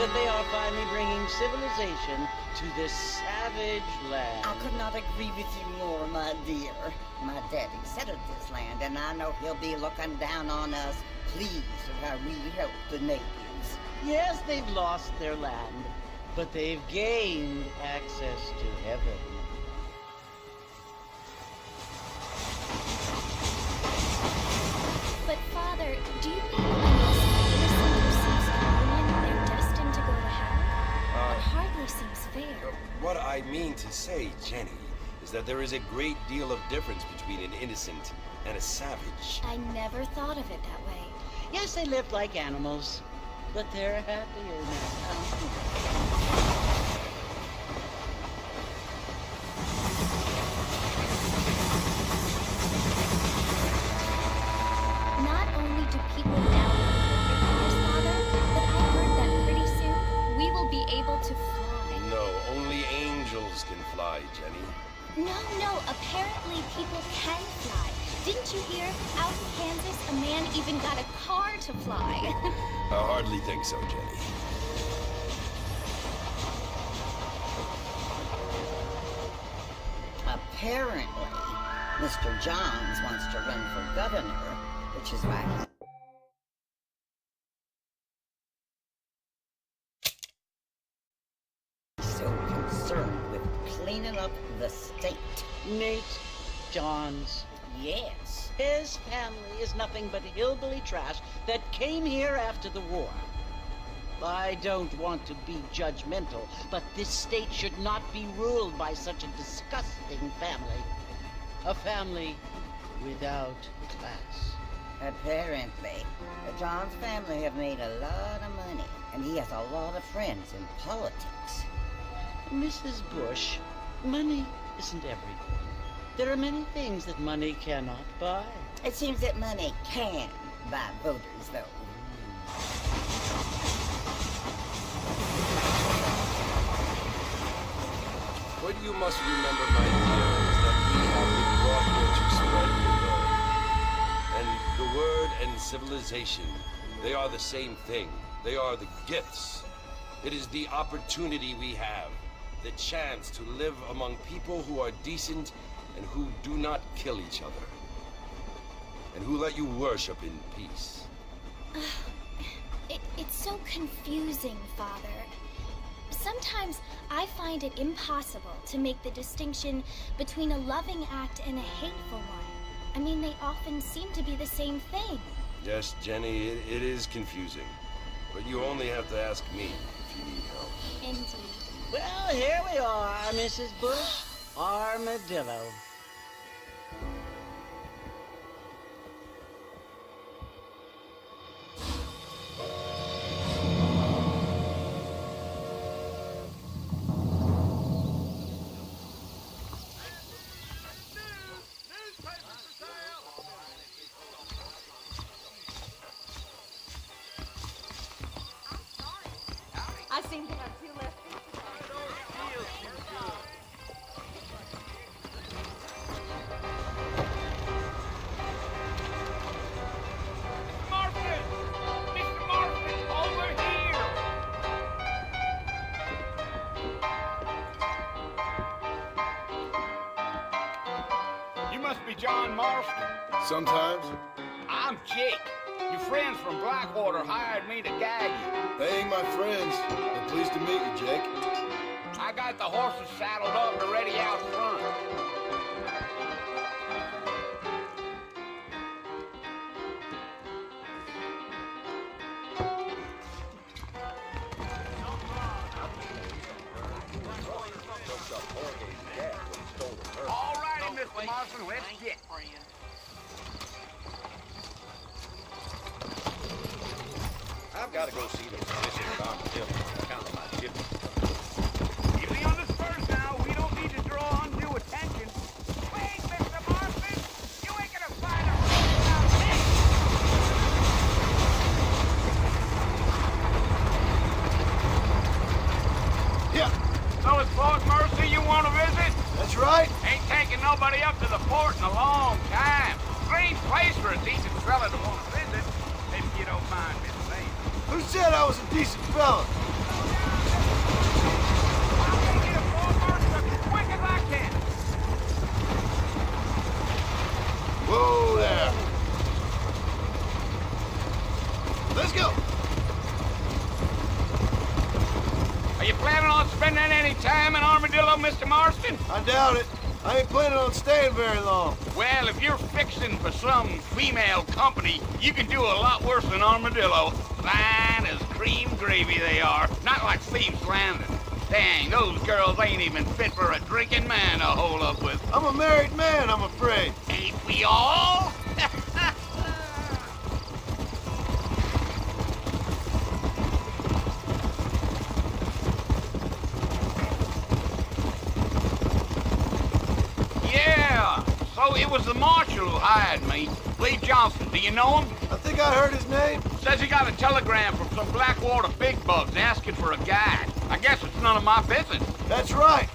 that they are finally bringing civilization to this savage land. I could not agree with you more, my dear. My daddy settled this land, and I know he'll be looking down on us, pleased with how we help the natives. Yes, they've lost their land, but they've gained access to heaven. But Father, do you mean unless an innocent receives communion, they're destined to go to hell? That hardly seems fair. What I mean to say, Jenny, is that there is a great deal of difference between an innocent and a savage. I never thought of it that way. Yes, they lived like animals, but they're happier now. Not only do people now have their cars, Father, but I heard that pretty soon we will be able to fly. No, only angels can fly, Jenny. No, apparently people can fly. Didn't you hear? Out in Kansas, a man even got a car to fly. I hardly think so, Jenny. Apparently, Mr. Johns wants to run for governor, which is why he's so concerned with cleaning up the state. Nate Johns. Yes. His family is nothing but hillbilly trash that came here after the war. I don't want to be judgmental, but this state should not be ruled by such a disgusting family. A family without class. Apparently, the Johns family have made a lot of money, and he has a lot of friends in politics. Mrs. Bush, money isn't everything. There are many things that money cannot buy. It seems that money can buy voters, though. What you must remember, my dear, is that we have been brought here to spread the word. And the word and civilization, they are the same thing. They are the gifts. It is the opportunity we have, the chance to live among people who are decent and who do not kill each other, and who let you worship in peace. It's so confusing, Father. Sometimes I find it impossible to make the distinction between a loving act and a hateful one. I mean, they often seem to be the same thing. Yes, Jenny, it is confusing. But you only have to ask me if you need help. Indeed. Well, here we are, Mrs. Bush. Armadillo. I seem to have two left. Marston! Mr. Marston, over here! You must be John Marston. Sometimes. I'm Jake. Your friends from Blackwater hired me to guide you. They ain't my friends. They're pleased to meet you, Jake. I got the horses saddled up and ready out front. All righty, Mr. Marston, let's get. I've got to go see the physician at Armadillo on account of my shipment. Easy on the spurs now. We don't need to draw undue attention. Wait, Mr. Marston! You ain't gonna find a friend without me! Yeah, So it's Fort Mercy you want to visit? that's right. Ain't taking nobody up to the port in a long time. Strange place for a decent fella to want to visit. If you don't mind me saying. Who said I was a decent fella? Mr. Marston? I doubt it. I ain't planning on staying very long. Well, if you're fixing for some female company, you can do a lot worse than Armadillo. Fine as cream gravy they are. Not like Thieves Landing. Dang, those girls ain't even fit for a drinking man to hole up with. I'm a married man, I'm afraid. Ain't we all? Yeah, so it was the marshal who hired me. Lee Johnson, do you know him? I think I heard his name. Says he got a telegram from some Blackwater big bugs asking for a guide. I guess it's none of my business. That's right.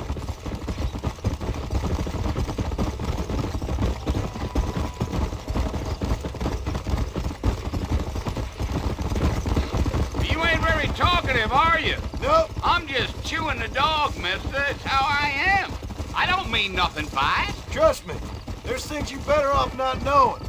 You ain't very talkative, are you? Nope. I'm just chewing the dog, mister. It's how I am. I don't mean nothing by it. Trust me. There's things you better off not knowing.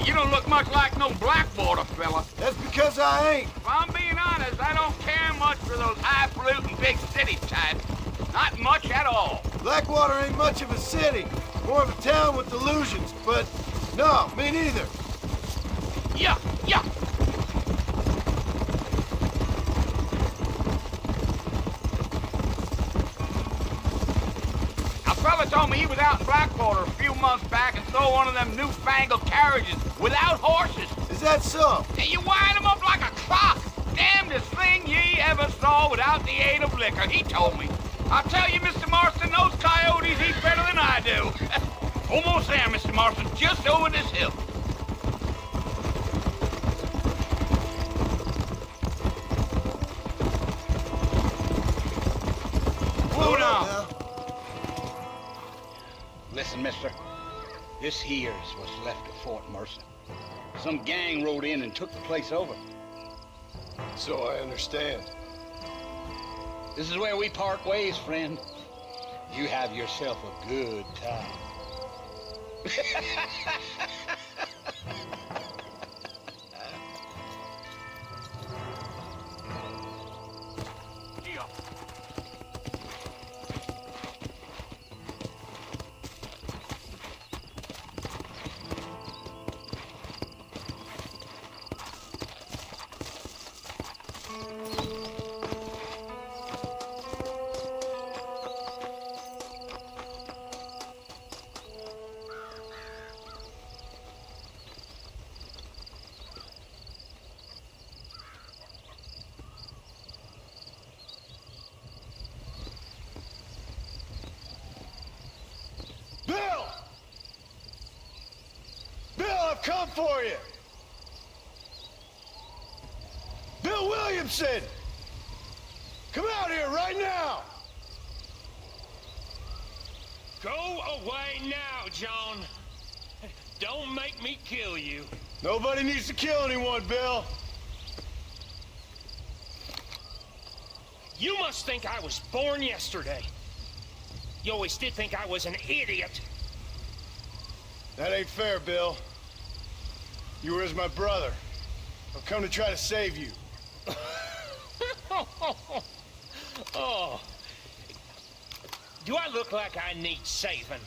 You don't look much like no Blackwater fella. That's because I ain't. If I'm being honest, I don't care much for those highfalutin big city types. Not much at all. Blackwater ain't much of a city. More of a town with illusions, but no, me neither. Yeah, yeah. A fella told me he was out in Blackwater a few months back and saw one of them newfangled carriages without horses. Is that so? And you wind them up like a clock. Damnedest thing ye ever saw without the aid of liquor, he told me. I'll tell you, Mr. Marston, those coyotes eat better than I do. Almost there, Mr. Marston, just over this hill. Slow down. Listen, mister. This here's what's left of Fort Mercer. Some gang rode in and took the place over. So I understand. This is where we part ways, friend. You have yourself a good time. Bill! Bill, I've come for you! Bill Williamson! Come out here right now! Go away now, John. Don't make me kill you. Nobody needs to kill anyone, Bill. You must think I was born yesterday. You always did think I was an idiot. That ain't fair, Bill. You were as my brother. I've come to try to save you. Oh. Do I look like I need saving?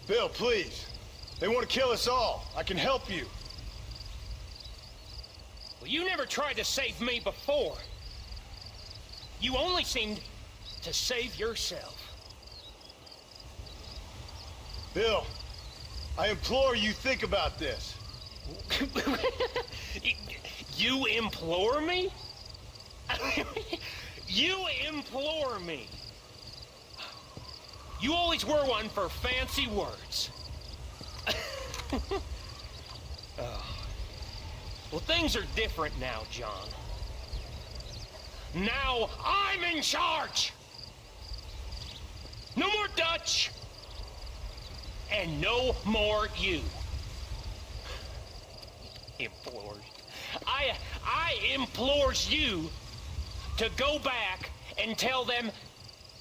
Bill, please. They want to kill us all. I can help you. Well, you never tried to save me before. You only seemed to save yourself. Bill, I implore you think about this. You implore me? You implore me. You always were one for fancy words. Oh. Well, things are different now, John. Now I'm in charge. No more Dutch. And no more you. Implores. I implores you to go back and tell them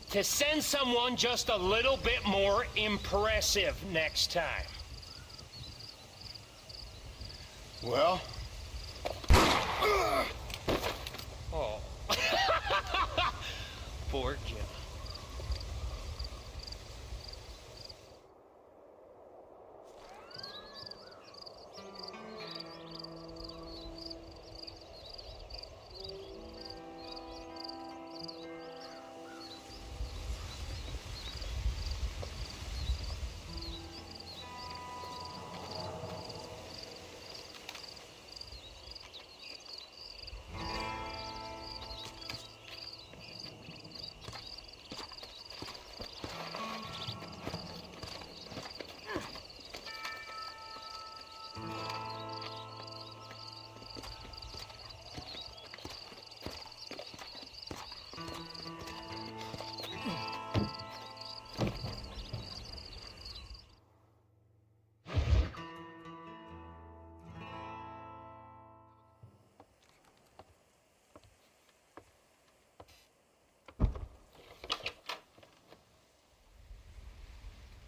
to send someone just a little bit more impressive next time. Well? Oh. Poor Jim.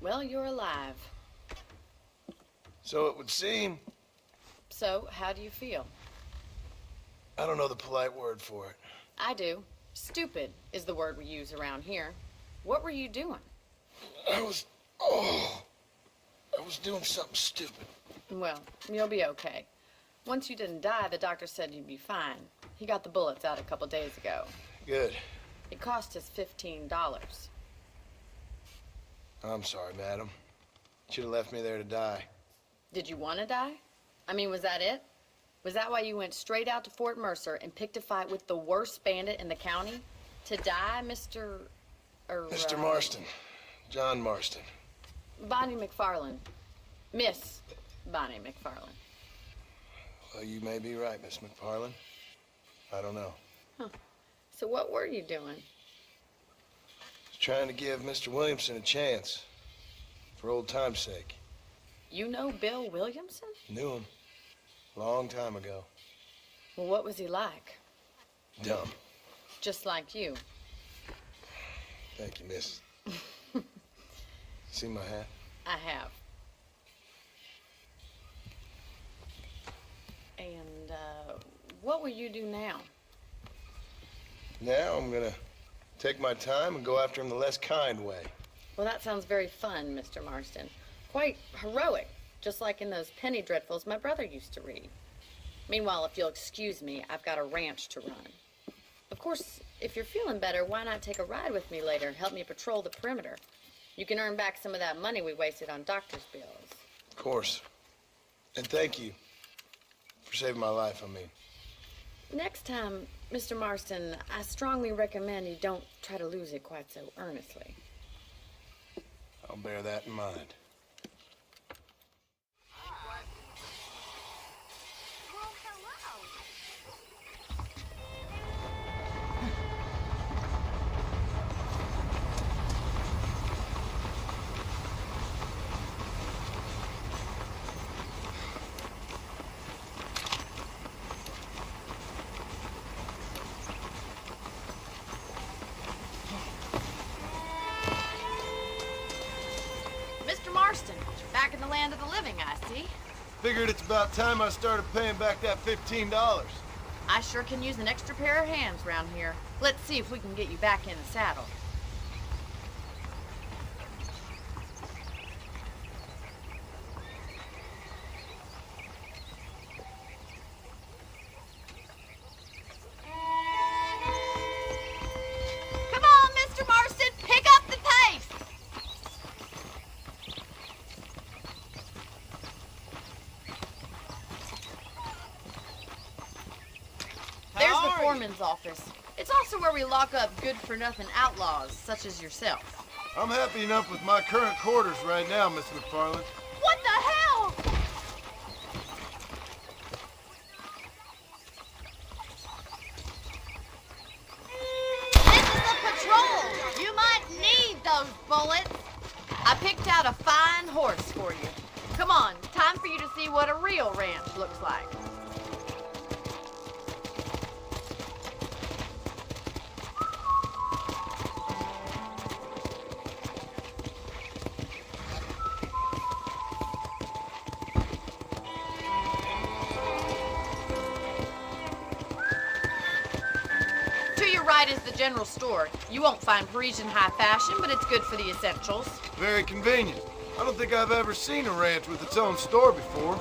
Well, you're alive. So it would seem. So, how do you feel? I don't know the polite word for it. I do. Stupid is the word we use around here. What were you doing? I was doing something stupid. Well, you'll be okay. Once you didn't die, the doctor said you'd be fine. He got the bullets out a couple days ago. Good. It cost us $15. I'm sorry, madam. Should have left me there to die. Did you want to die? I mean, was that it? Was that why you went straight out to Fort Mercer and picked a fight with the worst bandit in the county? To die, Mr. Mr. Marston. John Marston. Bonnie McFarland. Miss Bonnie McFarland. Well, you may be right, Miss McFarland. I don't know. Huh. So what were you doing? Trying to give Mr. Williamson a chance. For old time's sake. You know Bill Williamson? Knew him. Long time ago. Well, what was he like? Dumb. Just like you. Thank you, miss. See my hat? I have. And, what will you do now? Now I'm gonna take my time and go after him the less kind way. Well, that sounds very fun, Mr. Marston. Quite heroic, just like in those penny dreadfuls my brother used to read. Meanwhile, if you'll excuse me, I've got a ranch to run. Of course, if you're feeling better, why not take a ride with me later and help me patrol the perimeter? You can earn back some of that money we wasted on doctor's bills. Of course. And thank you for saving my life, I mean. Next time, Mr. Marston, I strongly recommend you don't try to lose it quite so earnestly. I'll bear that in mind. Mr. Marston, back in the land of the living, I see. Figured it's about time I started paying back that $15. I sure can use an extra pair of hands around here. Let's see if we can get you back in the saddle. Come on, Mr. Marston, pick up the pace! There's the foreman's office. It's also where we lock up good-for-nothing outlaws, such as yourself. I'm happy enough with my current quarters right now, Miss McFarland. What the hell? This is a patrol. You might need those bullets. I picked out a fine horse for you. Come on, time for you to see what a real ranch looks like. side is the general store. You won't find Parisian high fashion, but it's good for the essentials. Very convenient. I don't think I've ever seen a ranch with its own store before.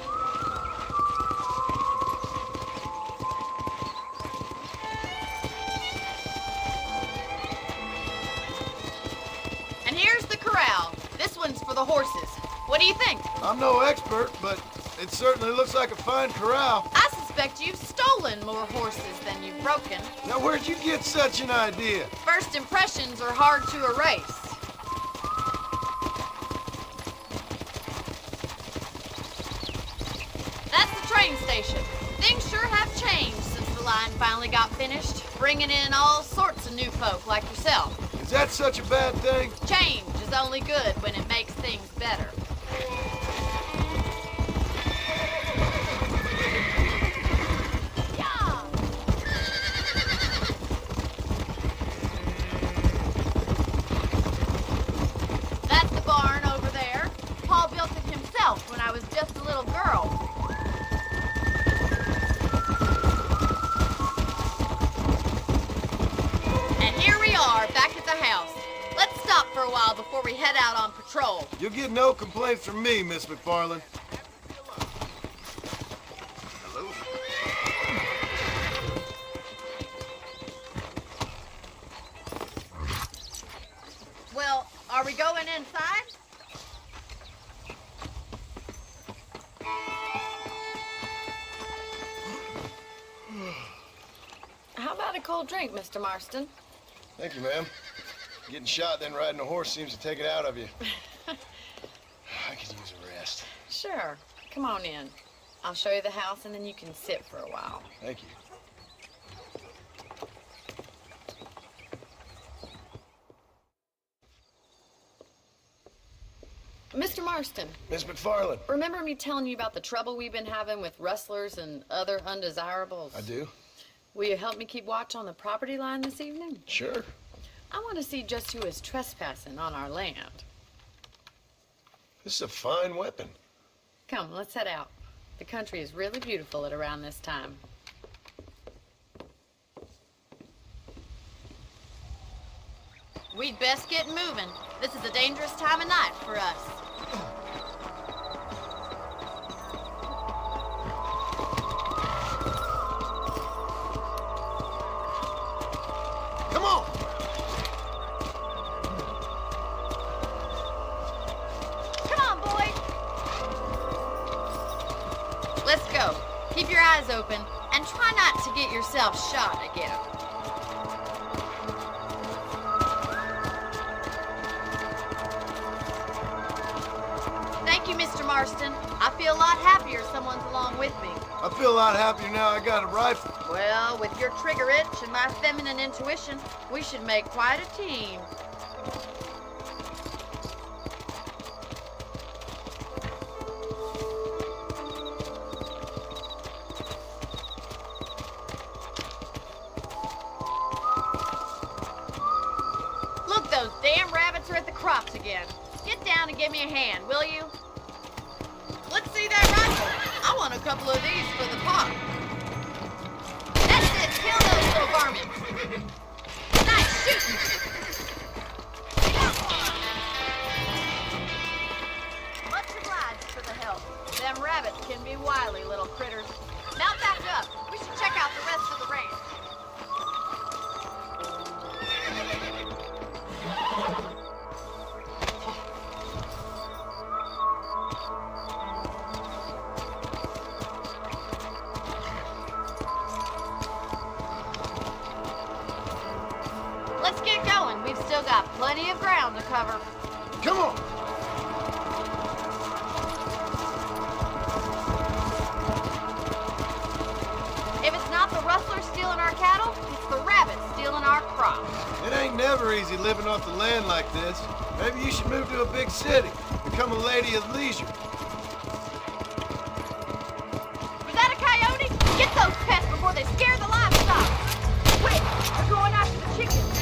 And here's the corral. This one's for the horses. What do you think? I'm no expert, but it certainly looks like a fine corral. I suspect you've stolen more horses than you've broken. Now, where'd you get such an idea? First impressions are hard to erase. That's the train station. Things sure have changed since the line finally got finished, bringing in all sorts of new folk like yourself. Is that such a bad thing? Change is only good when it makes things better. Yeah! That's the barn over there. Paul built it himself when I was just a little girl. And here we are, back at the house. Let's stop for a while before we head out on patrol. You'll get no complaints from me, Miss McFarland. Well, are we going inside? How about a cold drink, Mr. Marston? Thank you, ma'am. Getting shot, then riding a horse seems to take it out of you. I could use a rest. Sure. Come on in. I'll show you the house and then you can sit for a while. Thank you. Mr. Marston, Miss McFarland. remember me telling you about the trouble we've been having with rustlers and other undesirables? I do. Will you help me keep watch on the property line this evening? Sure. I want to see just who is trespassing on our land. This is a fine weapon. Come, let's head out. The country is really beautiful at around this time. We'd best get moving. This is a dangerous time of night for us. Come on! Come on, boys! Let's go. Keep your eyes open and try not to get yourself shot again. Thank you, Mr. Marston. I feel a lot happier someone's along with me. I feel a lot happier now I got a rifle. Well, with your trigger itch and my feminine intuition, we should make quite a team. Look, those damn rabbits are at the crops again. Get down and give me a hand, will you? Let's see that rifle. I want a couple of these for the pot. That's it. Kill those little varmints. Nice shooting. Much obliged for the help. Them rabbits can be wily little critters. Now back up. We should check out the rest of the ranch. Let's get going. We've still got plenty of ground to cover. Come on! If it's not the rustlers stealing our cattle, it's the rabbits stealing our crops. It ain't never easy living off the land like this. Maybe you should move to a big city. Become a lady of leisure. Was that a coyote? Get those pests before they scare the livestock. Quick, we're going after the chickens.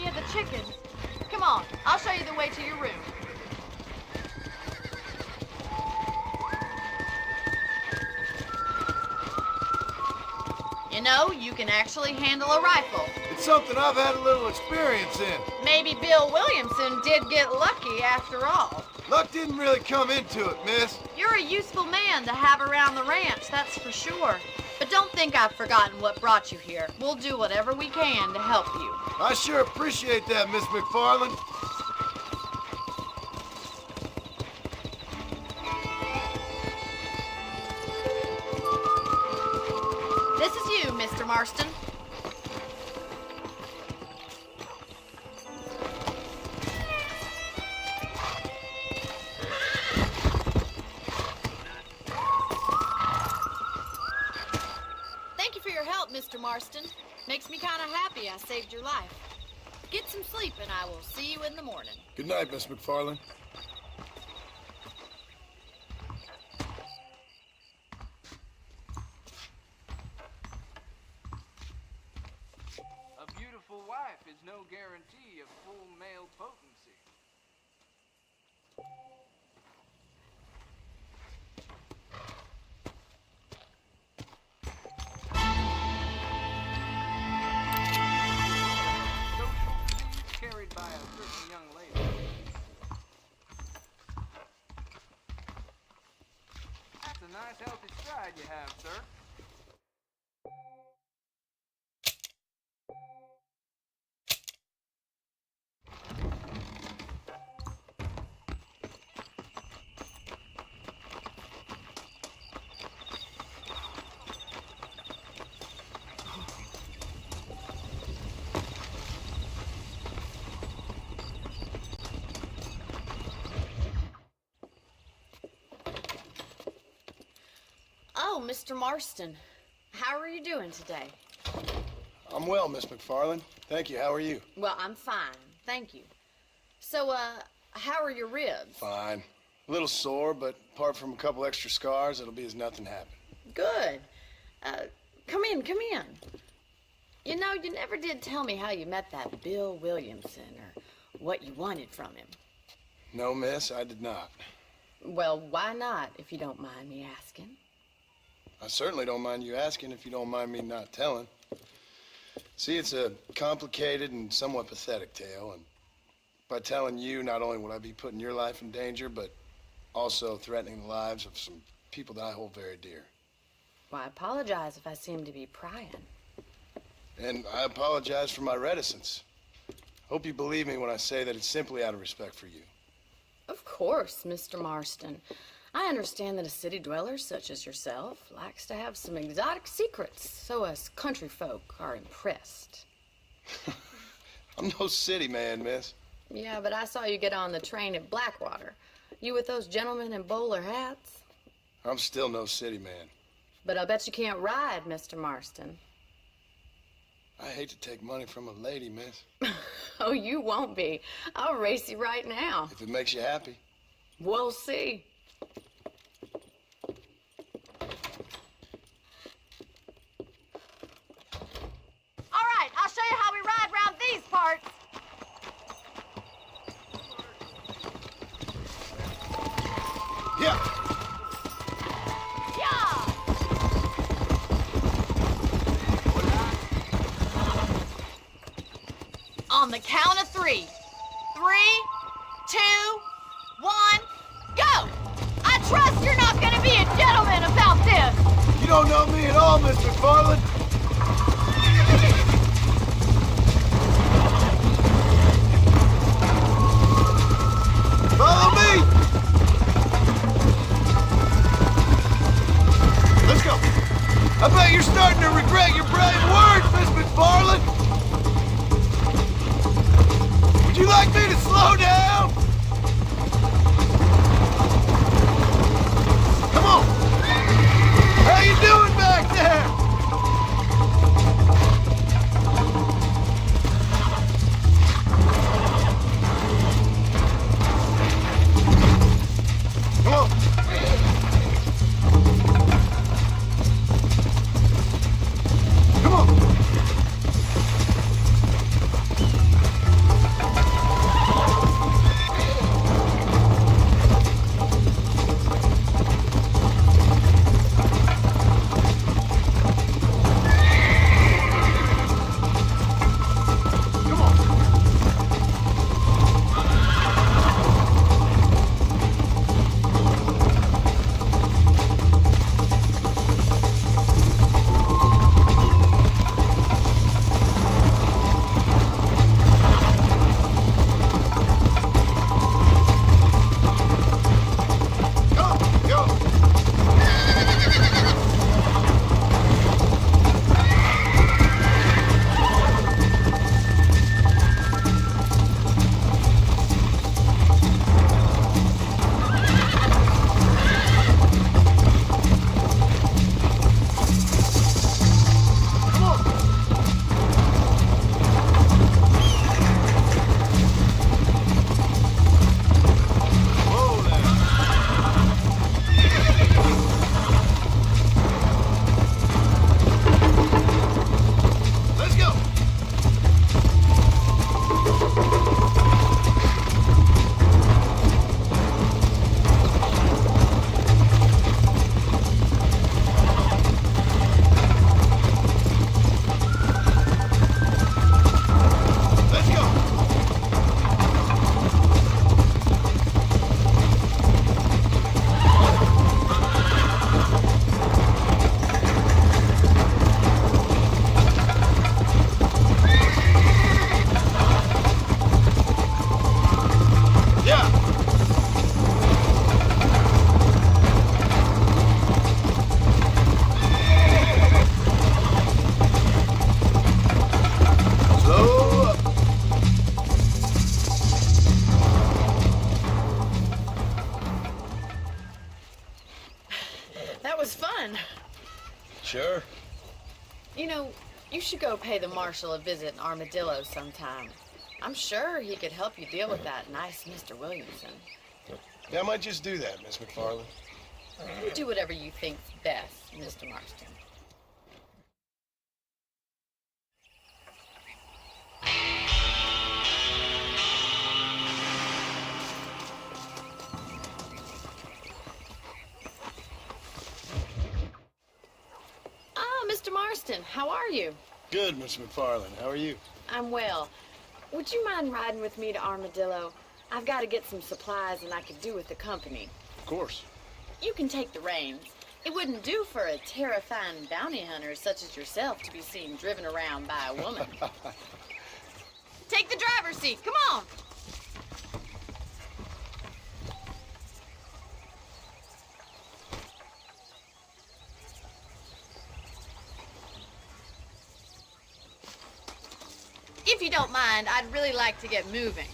any of the chickens. Come on, I'll show you the way to your room. You know, you can actually handle a rifle. It's something I've had a little experience in. Maybe Bill Williamson did get lucky after all. Luck didn't really come into it, miss. You're a useful man to have around the ranch, that's for sure. But don't think I've forgotten what brought you here. We'll do whatever we can to help you. I sure appreciate that, Miss McFarland. This is you, Mr. Marston. Thank you for your help, Mr. Marston. Makes me kind of happy I saved your life. Get some sleep and I will see you in the morning. Good night, Miss McFarland. A beautiful wife is no guarantee of full male potency. Social disease carried by a certain young lady. That's a nice healthy stride you have, sir. Oh, Mr. Marston. How are you doing today? I'm well, Miss McFarland. Thank you. How are you? Well, I'm fine. Thank you. So, how are your ribs? Fine. A little sore, but apart from a couple extra scars, it'll be as nothing happened. Good. Come in, come in. You know, you never did tell me how you met that Bill Williamson or what you wanted from him. No, miss, I did not. Well, why not, if you don't mind me asking? I certainly don't mind you asking if you don't mind me not telling. See, it's a complicated and somewhat pathetic tale, and by telling you, not only would I be putting your life in danger, but also threatening the lives of some people that I hold very dear. Well, I apologize if I seem to be prying. And I apologize for my reticence. Hope you believe me when I say that it's simply out of respect for you. Of course, Mr. Marston. I understand that a city dweller such as yourself likes to have some exotic secrets, so us country folk are impressed. I'm no city man, miss. Yeah, but I saw you get on the train at Blackwater. You with those gentlemen in bowler hats? I'm still no city man. But I bet you can't ride, Mr. Marston. I hate to take money from a lady, miss. Oh, you won't be. I'll race you right now. If it makes you happy. We'll see. All right, I'll show you how we ride around these parts. Yeah. Yeah! On the count of 3. 3, 2, 1, go! I trust you're not gonna be a gentleman about this! You don't know me at all, Mr. McFarland. Follow me! Let's go. I bet you're starting to regret your brave words, Miss McFarland. Would you like me to slow down? Come on. How you doing back there? Come on. Come on. know, you should go pay the marshal a visit in Armadillo sometime. I'm sure he could help you deal with that nice Mr. Williamson. Yeah, I might just do that, Miss McFarland. You do whatever you think's best, Mr. Marston. Mr. Marston, how are you? Good, Miss McFarland. How are you? I'm well. Would you mind riding with me to Armadillo? I've got to get some supplies and I could do with the company. Of course. You can take the reins. It wouldn't do for a terrifying bounty hunter such as yourself to be seen driven around by a woman. Take the driver's seat. Come on. If you don't mind, I'd really like to get moving.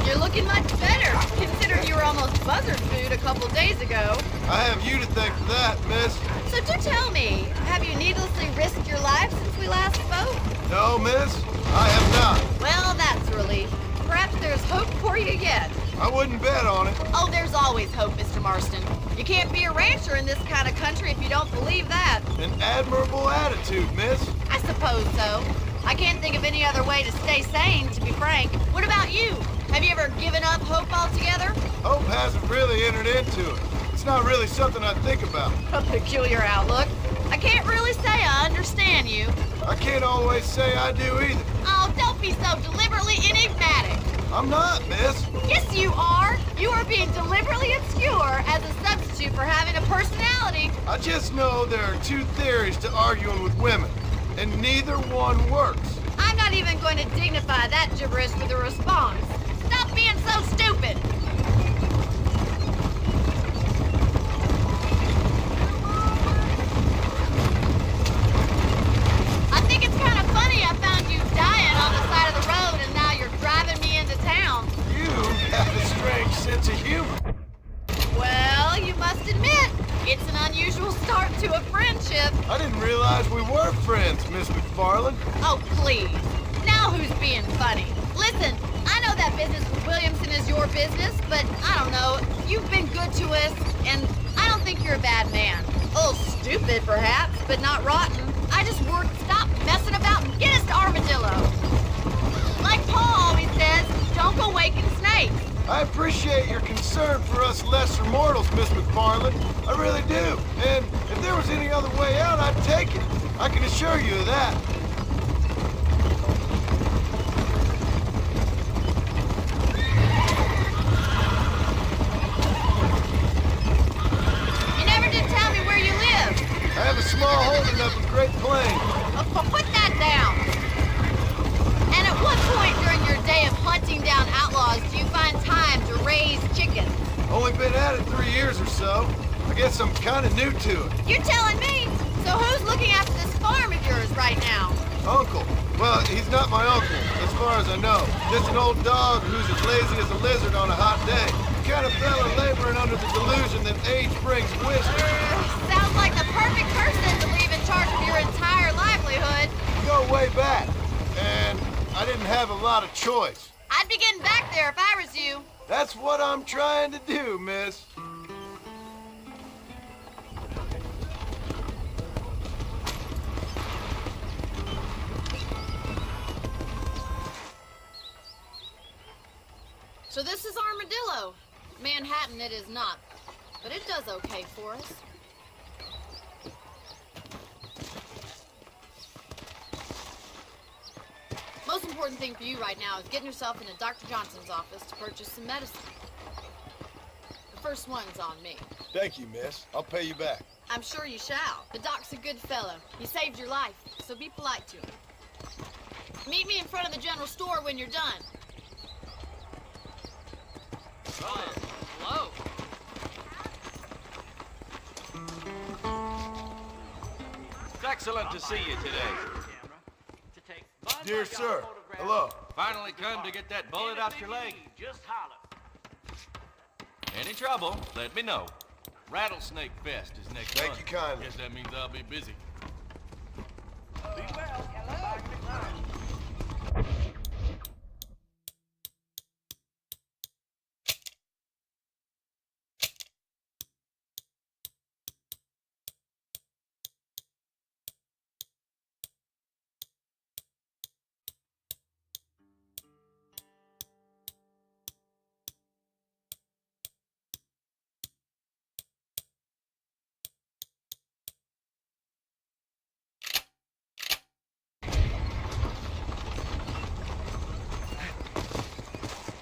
You're looking much better, considering you were almost buzzard food a couple days ago. I have you to thank for that, miss. So do tell me, have you needlessly risked your life since we last spoke? No, miss, I have not. Well, that's a relief. Perhaps there's hope for you yet. I wouldn't bet on it. Oh, there's always hope, Mr. Marston. You can't be a rancher in this kind of country if you don't believe that. An admirable attitude, miss. I suppose so. I can't think of any other way to stay sane, to be frank. What about you? Have you ever given up hope altogether? Hope hasn't really entered into it. It's not really something I think about. A peculiar outlook. I can't really say I understand you. I can't always say I do either. Oh, don't be so deliberately enigmatic. I'm not, miss. Yes, you are. You are being deliberately obscure as a substitute for having a personality. I just know there are two theories to arguing with women, and neither one works. I'm not even going to dignify that gibberish with a response. Stop being so stupid. I think it's kind of funny I found you dying on the side of the road and now you're driving me into town. You have a strange sense of humor. Well, you must admit, it's an unusual start to a friendship. I didn't realize we were friends, Miss McFarland. Oh, please. Now who's being funny? Listen, I know that business with Williamson is your business, but I don't know. You've been good to us, and I don't think you're a bad man. A little stupid, perhaps, but not rotten. I just work, stop messing about, and get us to Armadillo. Like Paul always says, don't go waking snakes. I appreciate your concern for us lesser mortals, Miss McFarland. I really do. And if there was any other way out, I'd take it. I can assure you of that. You never did tell me where you live. I have a small holding up in Great Plains. Put that down. And at what point during your day of hunting down outlaws do you find time to raise chickens? Only been at it 3 years or so. I guess I'm kind of new to it. You're telling me? So who's looking after this farm of yours right now? Uncle. Well, he's not my uncle, as far as I know. Just an old dog who's as lazy as a lizard on a hot day. The kind of fella laboring under the delusion that age brings wisdom. Sounds like the perfect person to leave in charge of your entire livelihood. We go way back, and I didn't have a lot of choice. I'd be getting back there if I was you. That's what I'm trying to do, miss. So this is Armadillo. Manhattan it is not, but it does okay for us. Most important thing for you right now is getting yourself into Dr. Johnson's office to purchase some medicine. The first one's on me. Thank you, miss. I'll pay you back. I'm sure you shall. The doc's a good fellow. He saved your life, so be polite to him. Meet me in front of the general store when you're done. Hello. It's excellent to see you today. Dear sir, hello. Finally come to get that bullet out your leg. Just holler. Any trouble, let me know. Rattlesnake Fest is next Thank month. you kindly. Guess that means I'll be busy. Be well. Bye. Good night.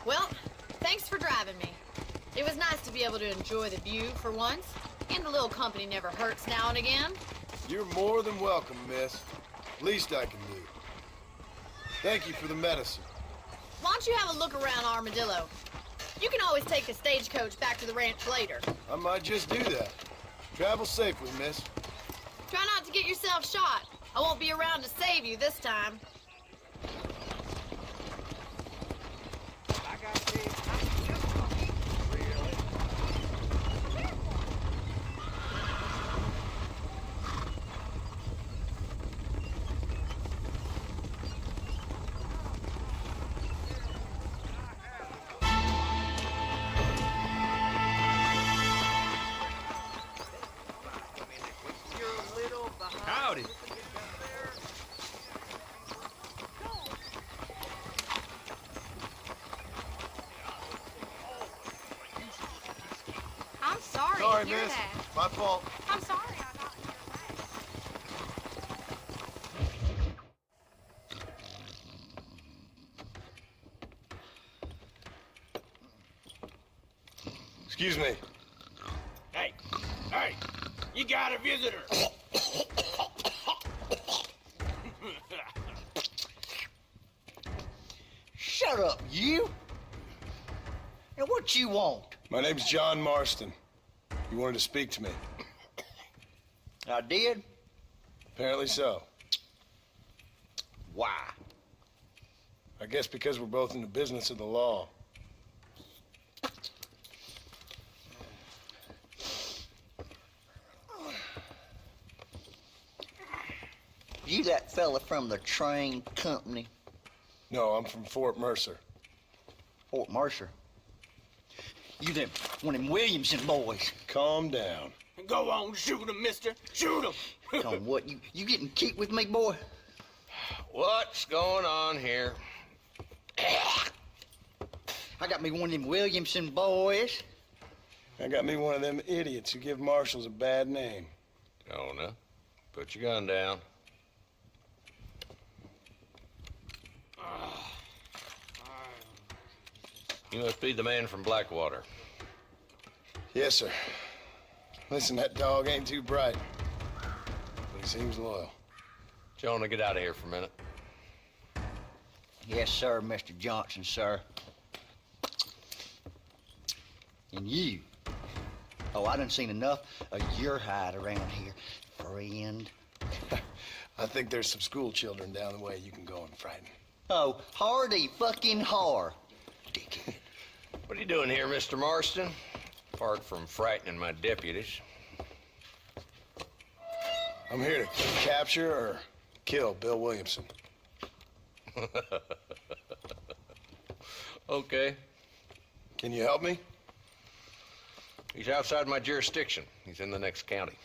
Well, thanks for driving me. It was nice to be able to enjoy the view for once, and a little company never hurts now and again. You're more than welcome, miss. Least I can do. Thank you for the medicine. Why don't you have a look around Armadillo? You can always take a stagecoach back to the ranch later. I might just do that. Travel safely, miss. Try not to get yourself shot. I won't be around to save you this time. I got big. Really? You're a little behind. Howdy. I'm sorry, Sorry, to hear miss. that. My fault. I'm sorry I got in your way. Excuse me. Hey, hey, you got a visitor. Shut up, you! And what you want? My name's John Marston. You wanted to speak to me. I did? Apparently so. Why? I guess because we're both in the business of the law. You that fella from the train company? No, I'm from Fort Mercer. Fort Mercer? You them, one of them Williamson boys. Calm down. Go on, shoot him, mister. Shoot him. On what, you getting kicked with me, boy? What's going on here? I got me one of them Williamson boys. I got me one of them idiots who give marshals a bad name. Oh, no. Put your gun down. You must be the man from Blackwater. Yes, sir. Listen, that dog ain't too bright, but he seems loyal. Jonah, get out of here for a minute. Yes, sir, Mr. Johnson, sir. And you. Oh, I done seen enough of your hide around here, friend. I think there's some school children down the way you can go and frighten. Oh, hardy fucking har. Dickhead. What are you doing here, Mr. Marston? Apart from frightening my deputies. I'm here to capture or kill Bill Williamson. Okay. Can you help me? He's outside my jurisdiction. He's in the next county.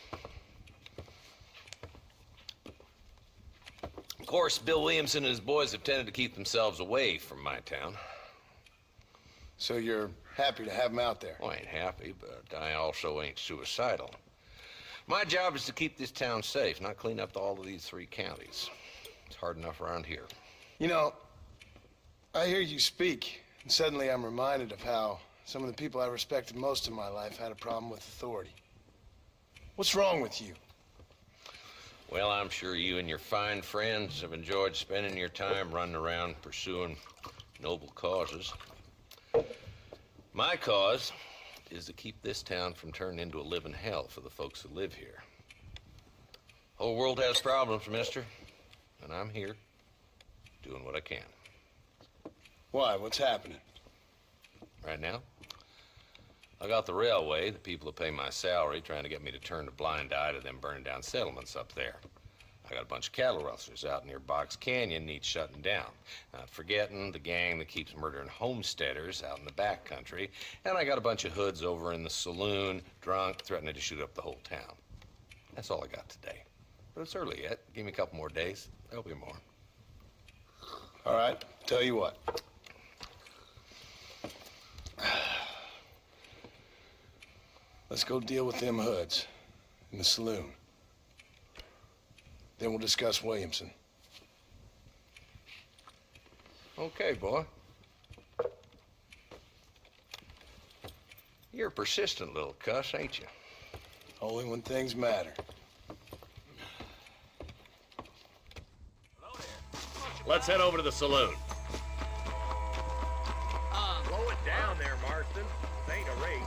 Of course, Bill Williamson and his boys have tended to keep themselves away from my town. So you're happy to have him out there? Well, I ain't happy, but I also ain't suicidal. My job is to keep this town safe, not clean up all of these 3 counties. It's hard enough around here. You know, I hear you speak, and suddenly I'm reminded of how some of the people I respected most in my life had a problem with authority. What's wrong with you? Well, I'm sure you and your fine friends have enjoyed spending your time running around pursuing noble causes. My cause is to keep this town from turning into a living hell for the folks who live here. Whole world has problems, mister, and I'm here doing what I can. Why? What's happening? Right now, I got the railway, the people that pay my salary, trying to get me to turn a blind eye to them burning down settlements up there. I got a bunch of cattle rustlers out near Box Canyon needs shutting down. Not forgetting the gang that keeps murdering homesteaders out in the back country. And I got a bunch of hoods over in the saloon, drunk, threatening to shoot up the whole town. That's all I got today. But it's early yet. Give me a couple more days. There'll be more. All right, tell you what. Let's go deal with them hoods in the saloon. Then we'll discuss Williamson. Okay, boy. You're a persistent little cuss, ain't you? Only when things matter. Let's head over to the saloon. Slow it down there, Marston. This ain't a race.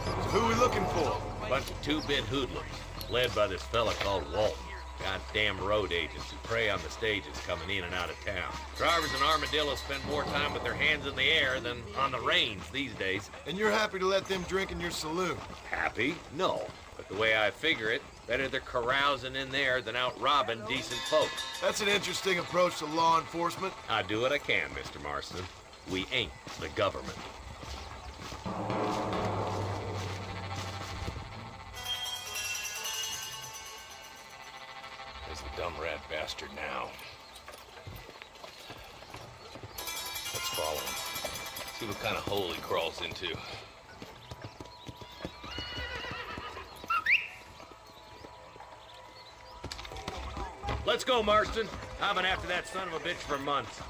So who are we looking for? Bunch of two-bit hoodlums, led by this fella called Walton. Goddamn road agents who prey on the stages coming in and out of town. Drivers in Armadillo spend more time with their hands in the air than on the reins these days. And you're happy to let them drink in your saloon? Happy? No. But the way I figure it, better they're carousing in there than out robbing decent folks. That's an interesting approach to law enforcement. I do what I can, Mr. Marston. We ain't the government. There's the dumb rat bastard now. Let's follow him. See what kind of hole he crawls into. Let's go, Marston. I've been after that son of a bitch for months.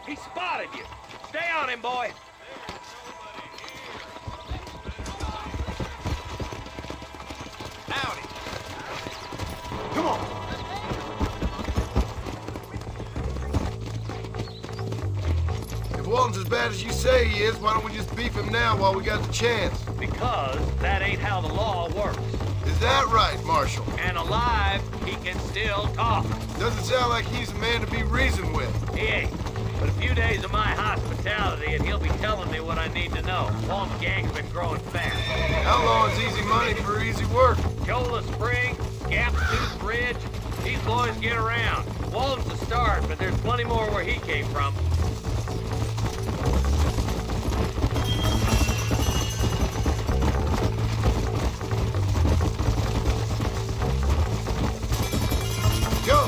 He spotted you. Stay on him, boy. Howdy. Come on. If Walton's as bad as you say he is, why don't we just beef him now while we got the chance? Because that ain't how the law works. Is that right, Marshal? And alive, he can still talk. Doesn't sound like he's a man to be reasoned with. He ain't. But a few days of my hospitality and he'll be telling me what I need to know. Walton's gang's been growing fast. How long is easy money for easy work? Cola Spring, Gap Tooth Bridge, these boys get around. Walton's the start, but there's plenty more where he came from. Go!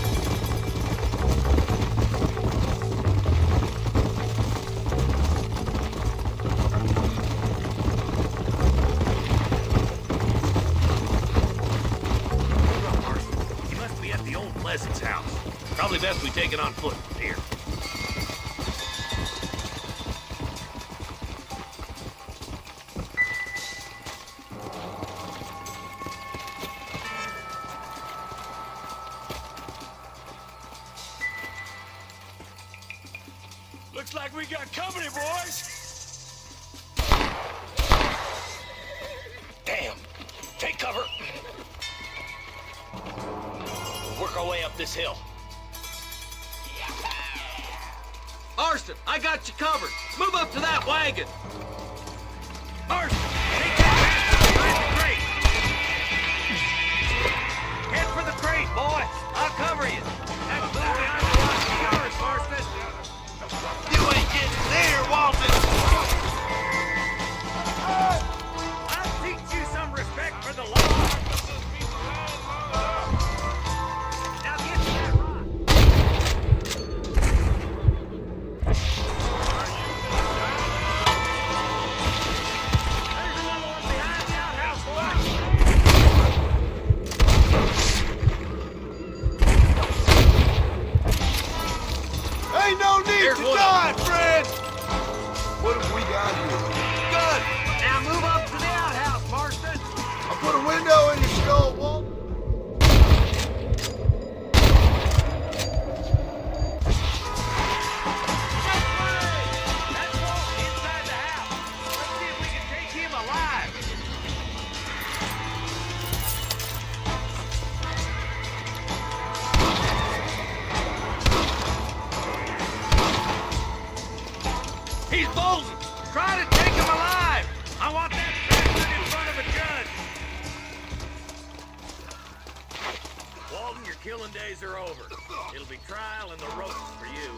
He must be at the old Pleasant's house. Probably best we take it on foot from here. Looks like we got company, boys. Damn! Take cover! We'll work our way up this hill. Marston, I got you covered. Move up to that wagon. Marston, take that behind the crate! Head for the crate, boy! I'll cover you! That blue behind the rock is yours, Marston! You ain't getting there, Walton. I'll teach you some respect for the law! Now get to that rock! There's another one behind the outhouse, boy! Ain't no need Here's to one. die, friend! What have we got here? Good. Now move up to the outhouse, Marston! I'll put a window in your skull, Walt. That's all inside the house. Let's see if we can take him alive. He's bolting. Try to take him alive! I want that bastard in front of a judge! Walton, your killing days are over. It'll be trial and the ropes for you.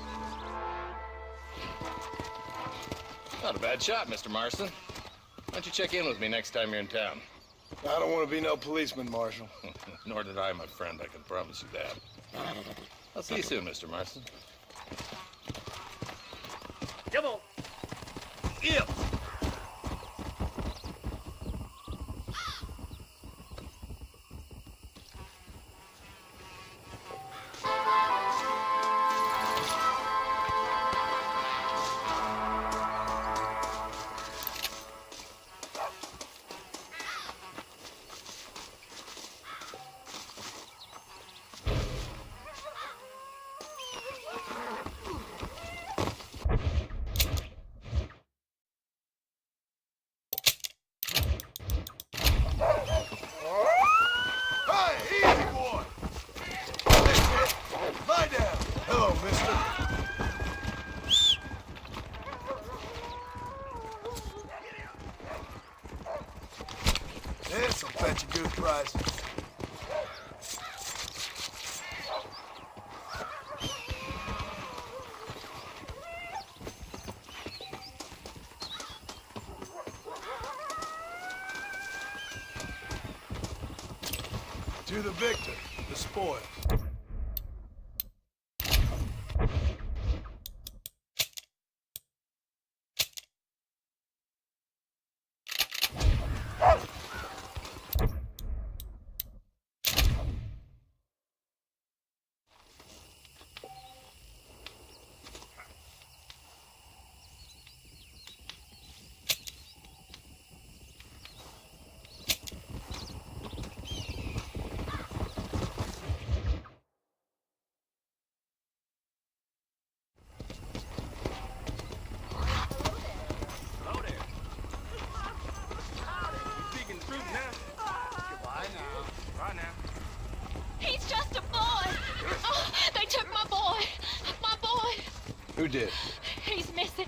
Not a bad shot, Mr. Marston. Why don't you check in with me next time you're in town? I don't want to be no policeman, Marshal. Nor did I, my friend. I can promise you that. I'll see you soon, Mr. Marston. Come on. Yeah. Hey, easy, boy! Hey, kid, lie down. Hello, mister. This'll fetch a good price. To the victor, the spoils. He's just a boy. Oh, they took my boy. My boy. Who did? He's missing.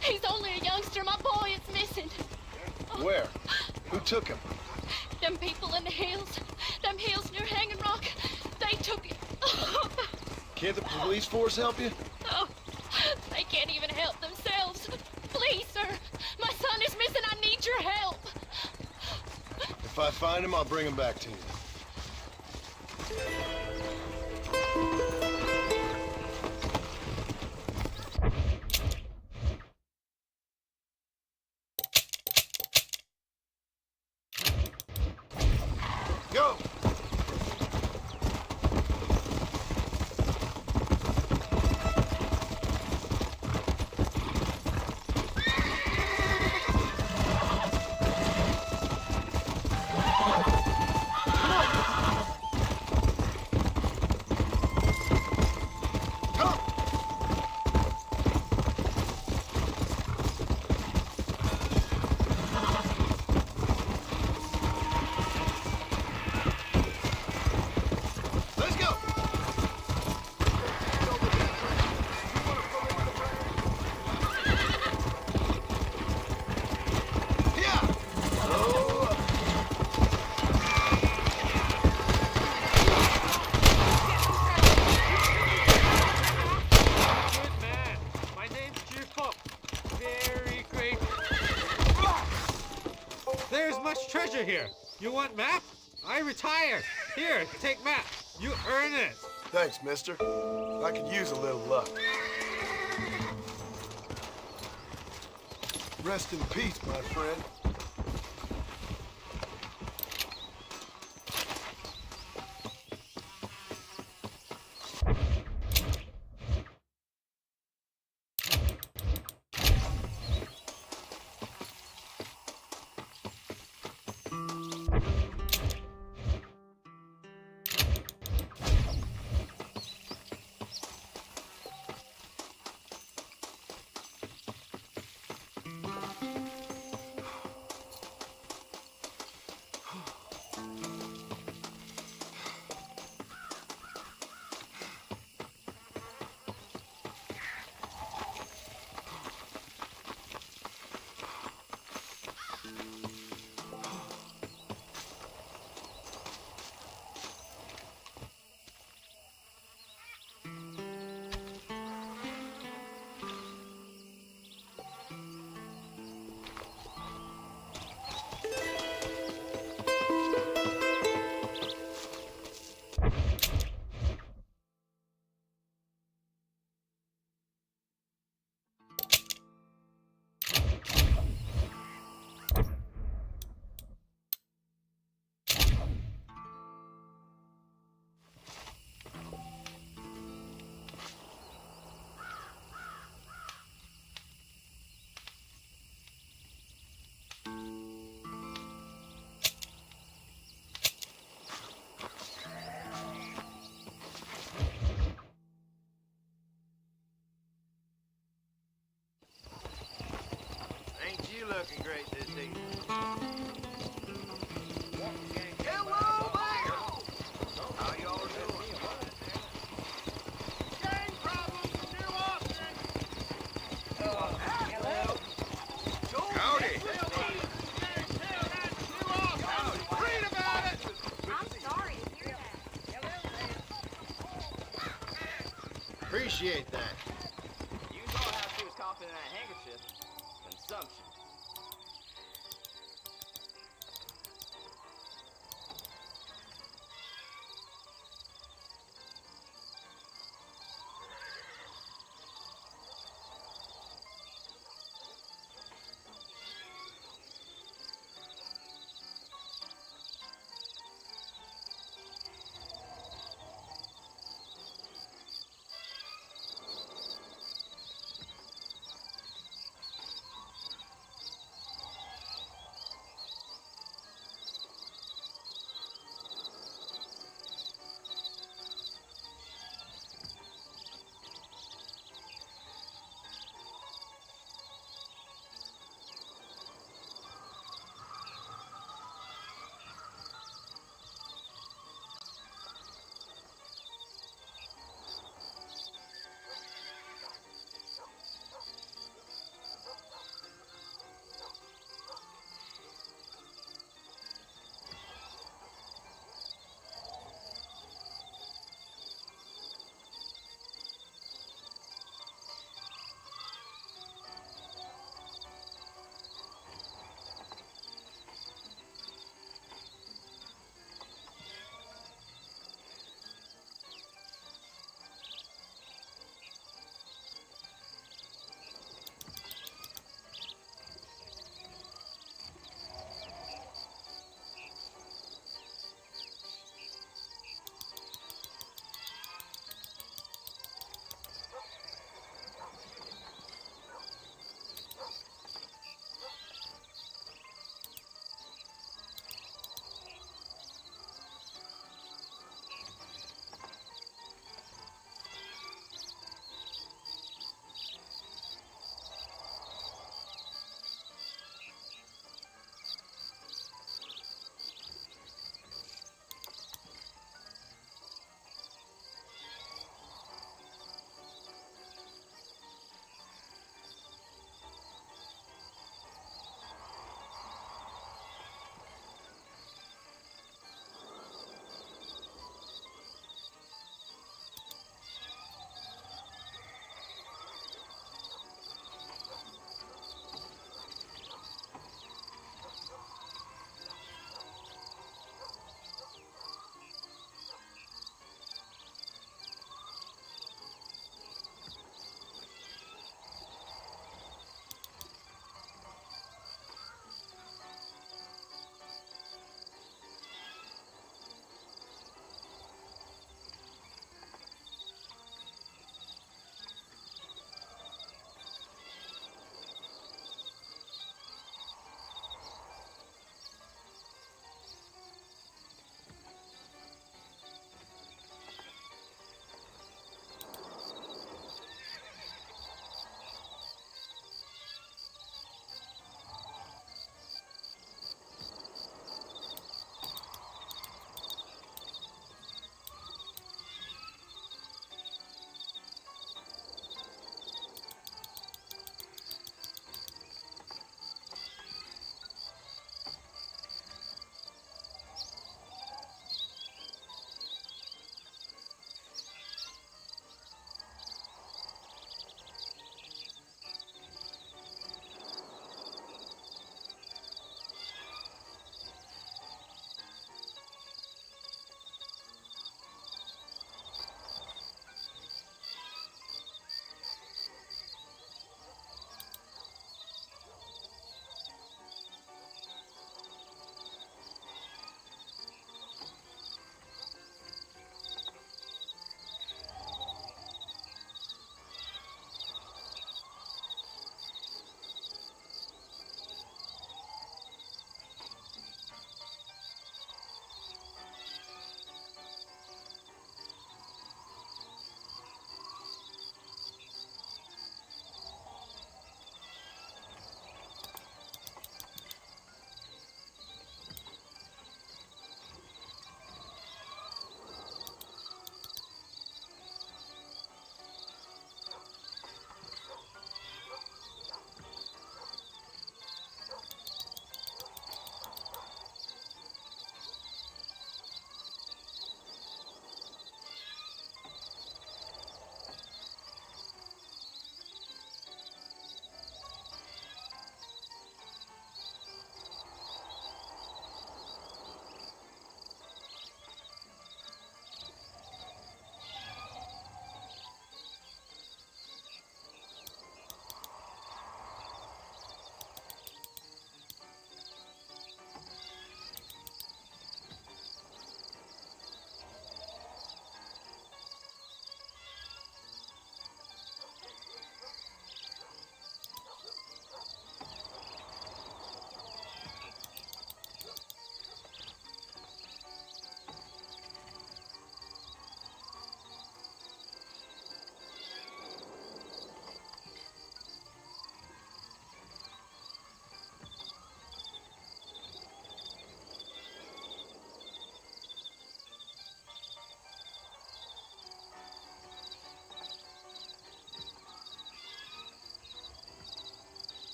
He's only a youngster. My boy is missing. Where? Who took him? Them people in the hills. Them hills near Hanging Rock. They took him. Can't the police force help you? Oh, they can't even help themselves. Please, sir. My son is missing. I need your help. If I find him, I'll bring him back to you. Go! Let's go! Yeah! Oh. Good man. My name's Cheerful. Very grateful. There's much treasure here. You want map? I retired. Here, take map. You earn it. Thanks, mister. I could use a little luck. Rest in peace, my friend. looking great this evening. Hello there! How y'all doing? Gang problems from New Austin! Hello! Howdy. Read about it! I'm sorry to hear that. Appreciate that. You saw how she was coughing in that handkerchief. Consumption.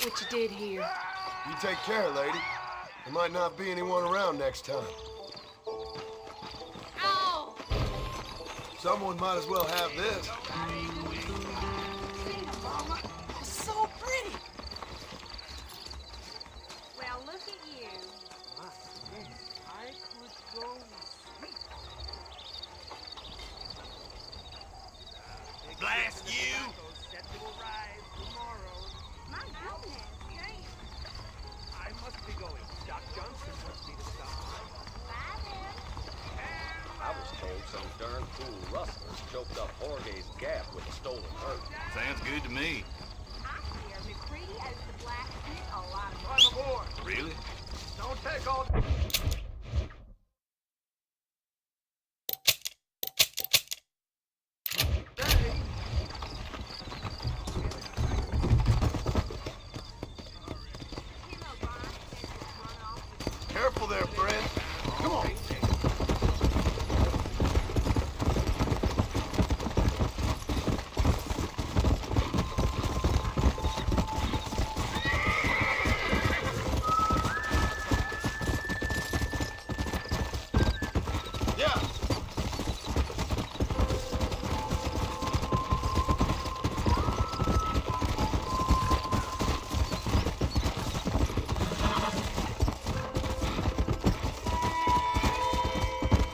what you did here. You take care, lady. There might not be anyone around next time. Ow! Someone might as well have this. Mama, so pretty. Well, look at you. I could go sweet. Blast you! My goodness, thanks. I must be going. Doc Johnson wants me to stop. Bye, then. I was told some darn fool rustlers choked up Jorge's Gap with a stolen herd. Sounds good to me. I hear McCready owes the blacksmith a lot of money. I'm aboard. Really? Don't take all. Careful there, friend. Come on. Yeah.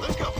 Let's go.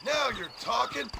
Now you're talking.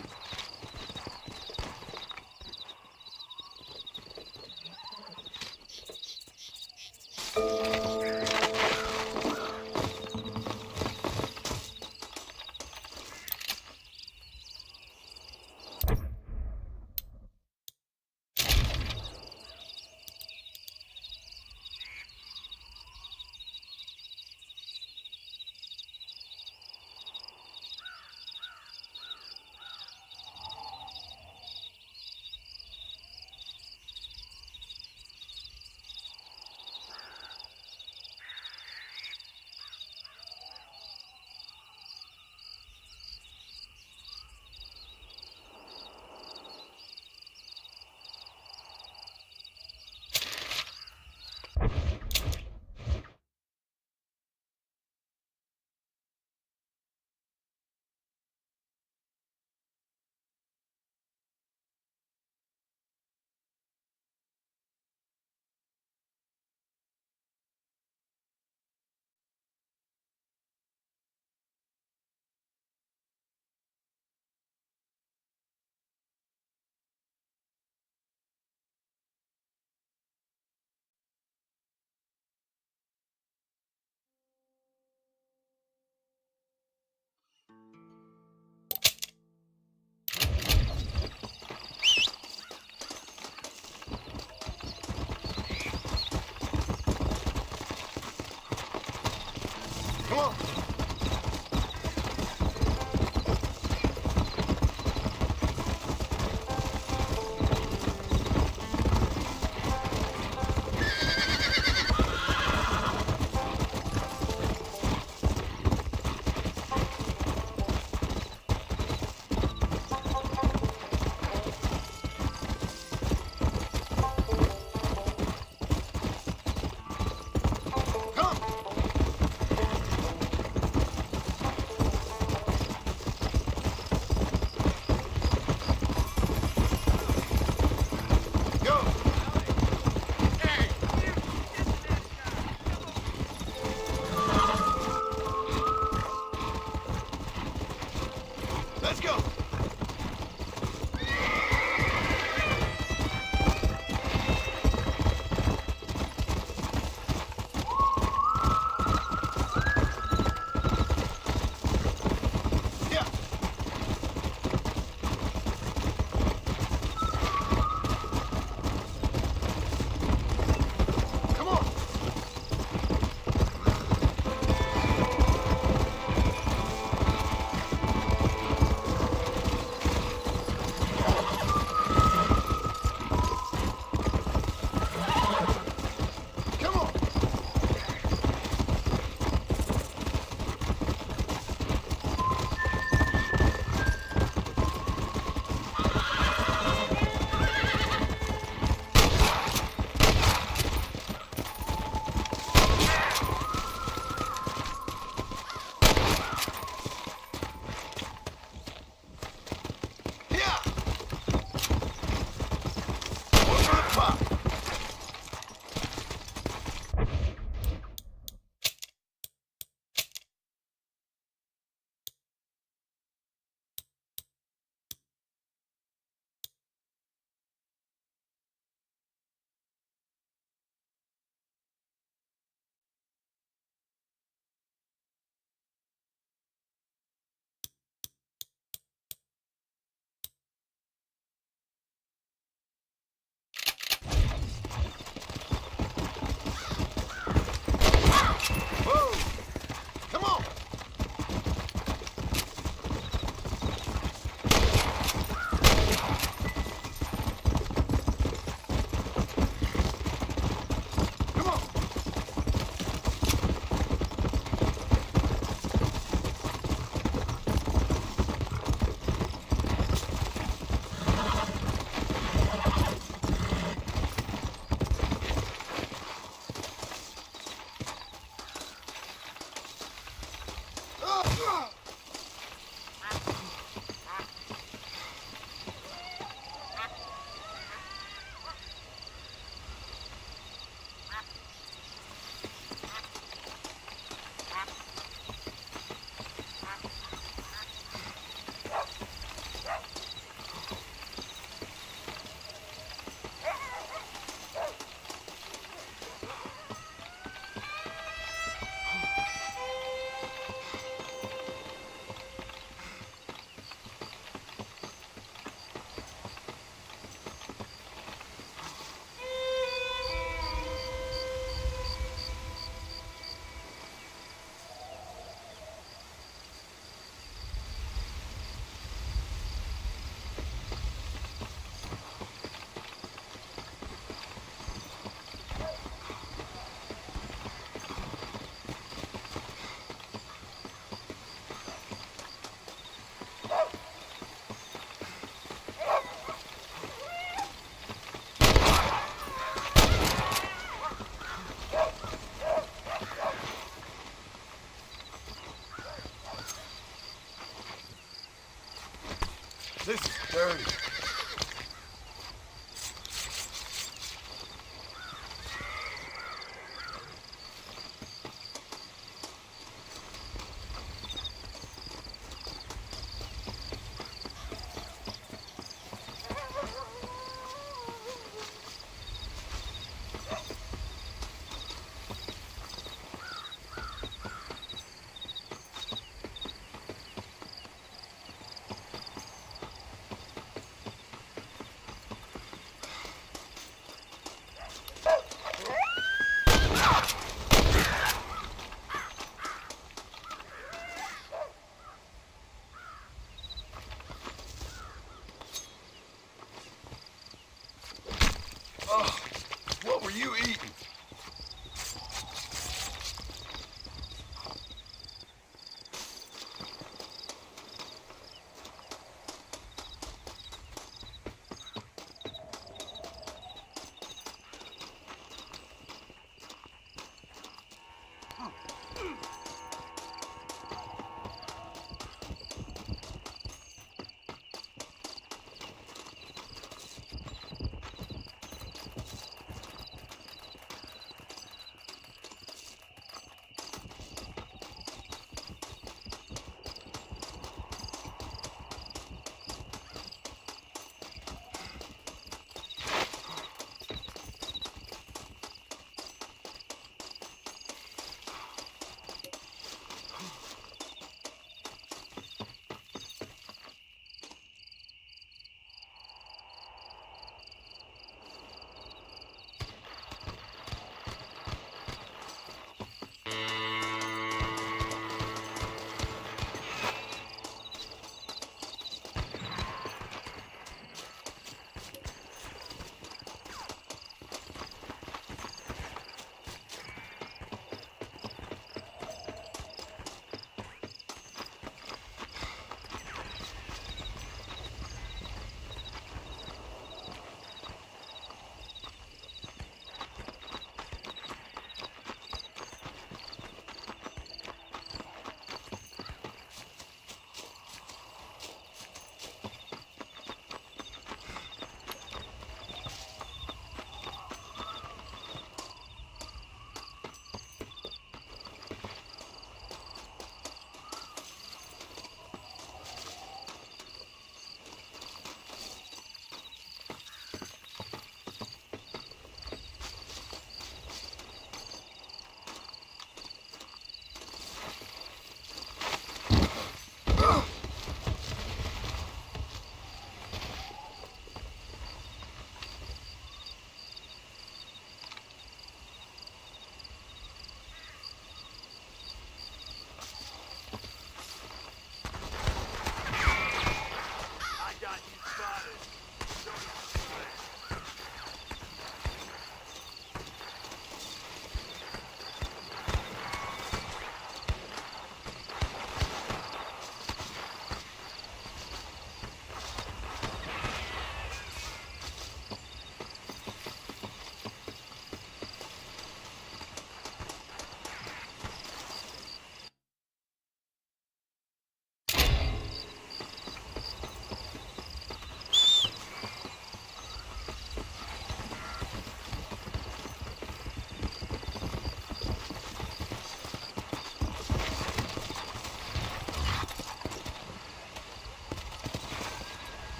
Dirty.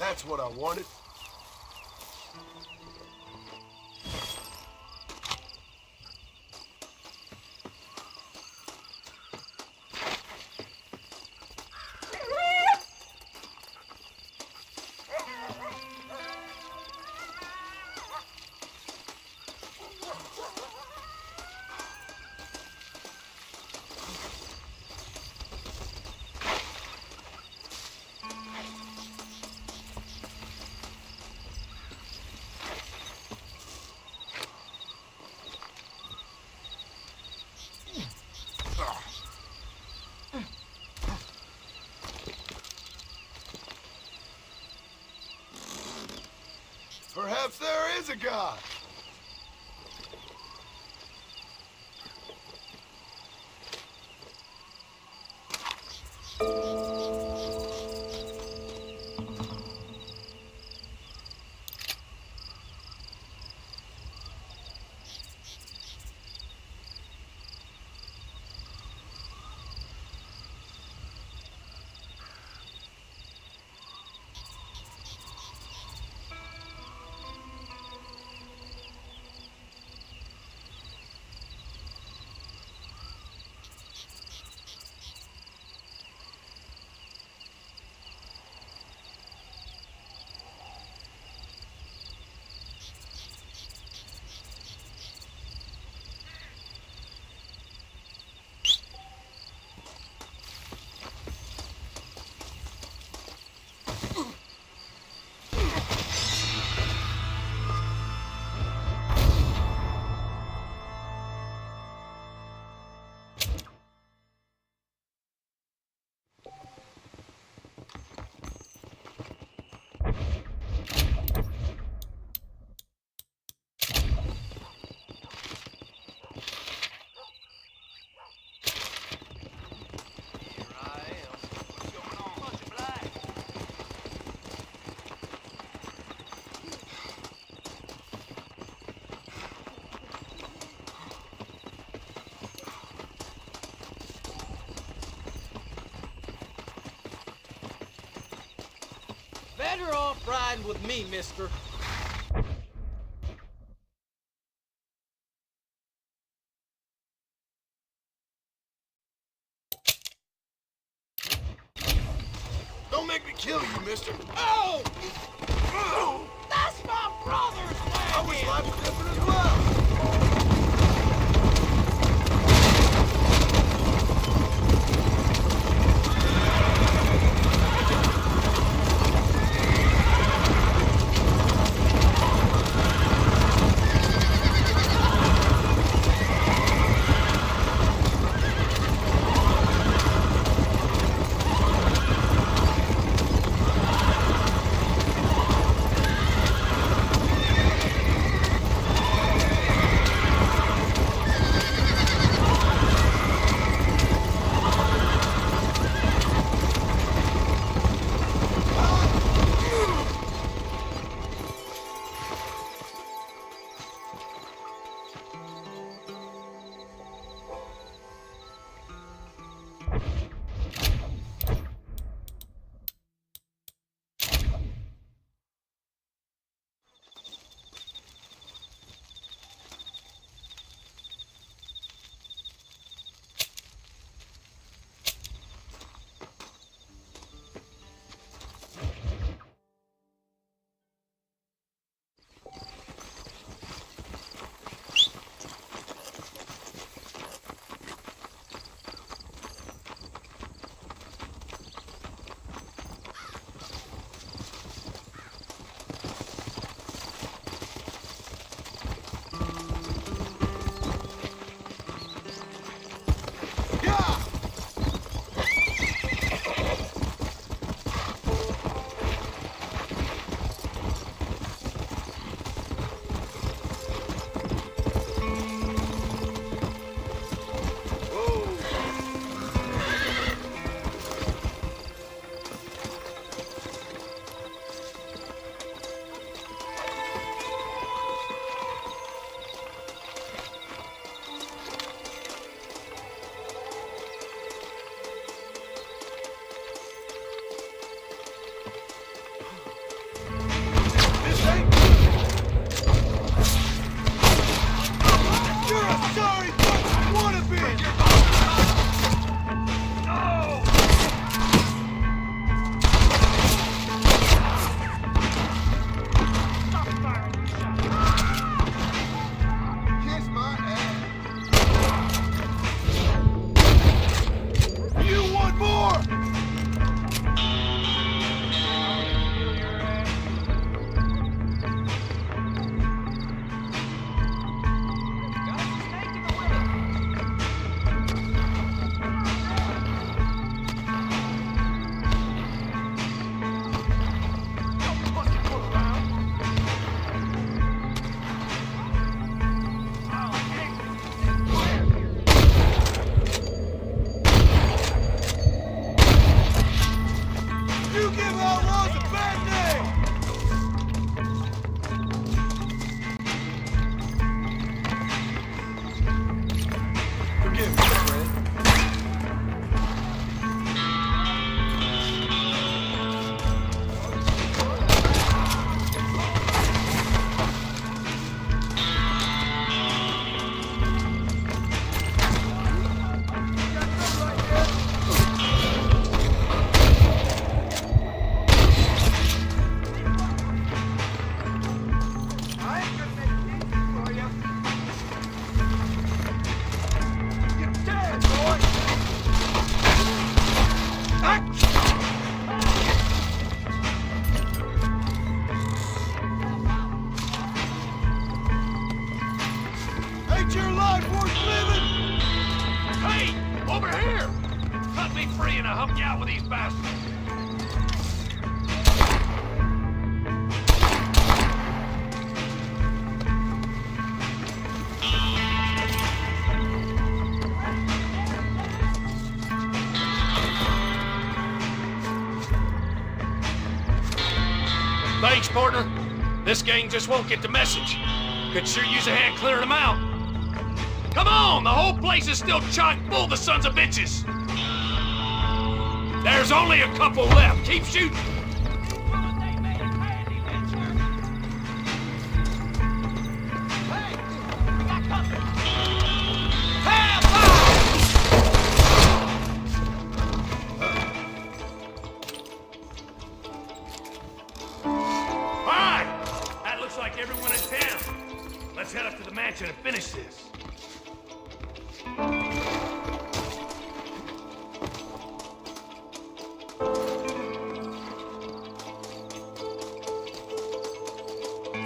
That's what I wanted. Perhaps there is a God. Better off riding with me, mister. Don't make me kill you, mister. Oh! That's my brother's wagon! I wish life was different as well. Here! Cut me free and I'll help you out with these bastards. Thanks, partner. This gang just won't get the message. Could sure use a hand clearing them out. Come on! The whole place is still chock full of the sons of bitches! There's only a couple left. Keep shooting! Everyone in town. Let's head up to the mansion and finish this.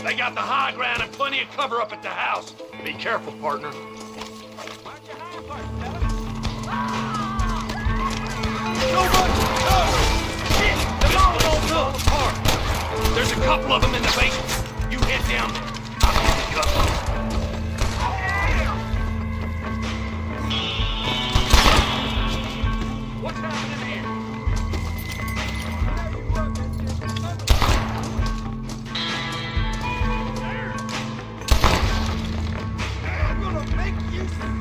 They got the high ground and plenty of cover up at the house. Be careful, partner. Watch your hind part, fella. So much cover! Shit! The mountain all fell apart. There's a couple of them in the basement. You head down there. I'll pick you up. What's happening here? I'm gonna make you some.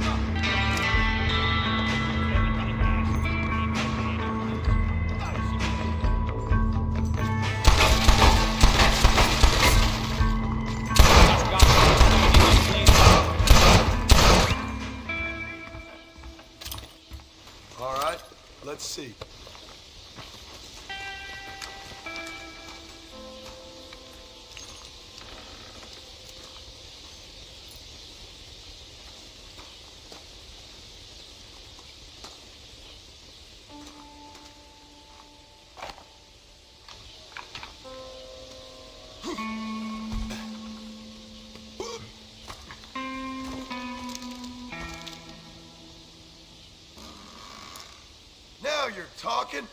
Let's see. Now you're talking.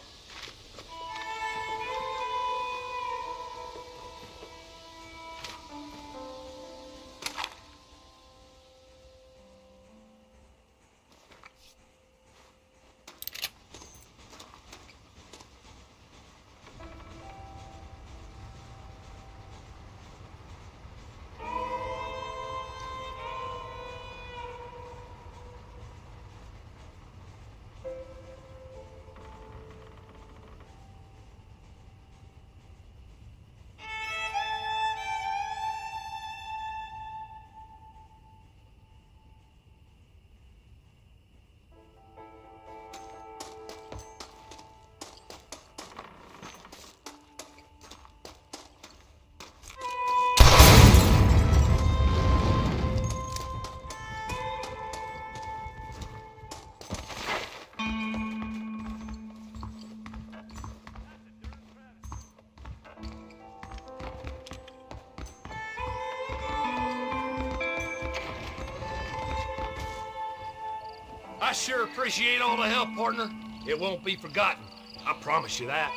I sure appreciate all the help, partner. It won't be forgotten. I promise you that.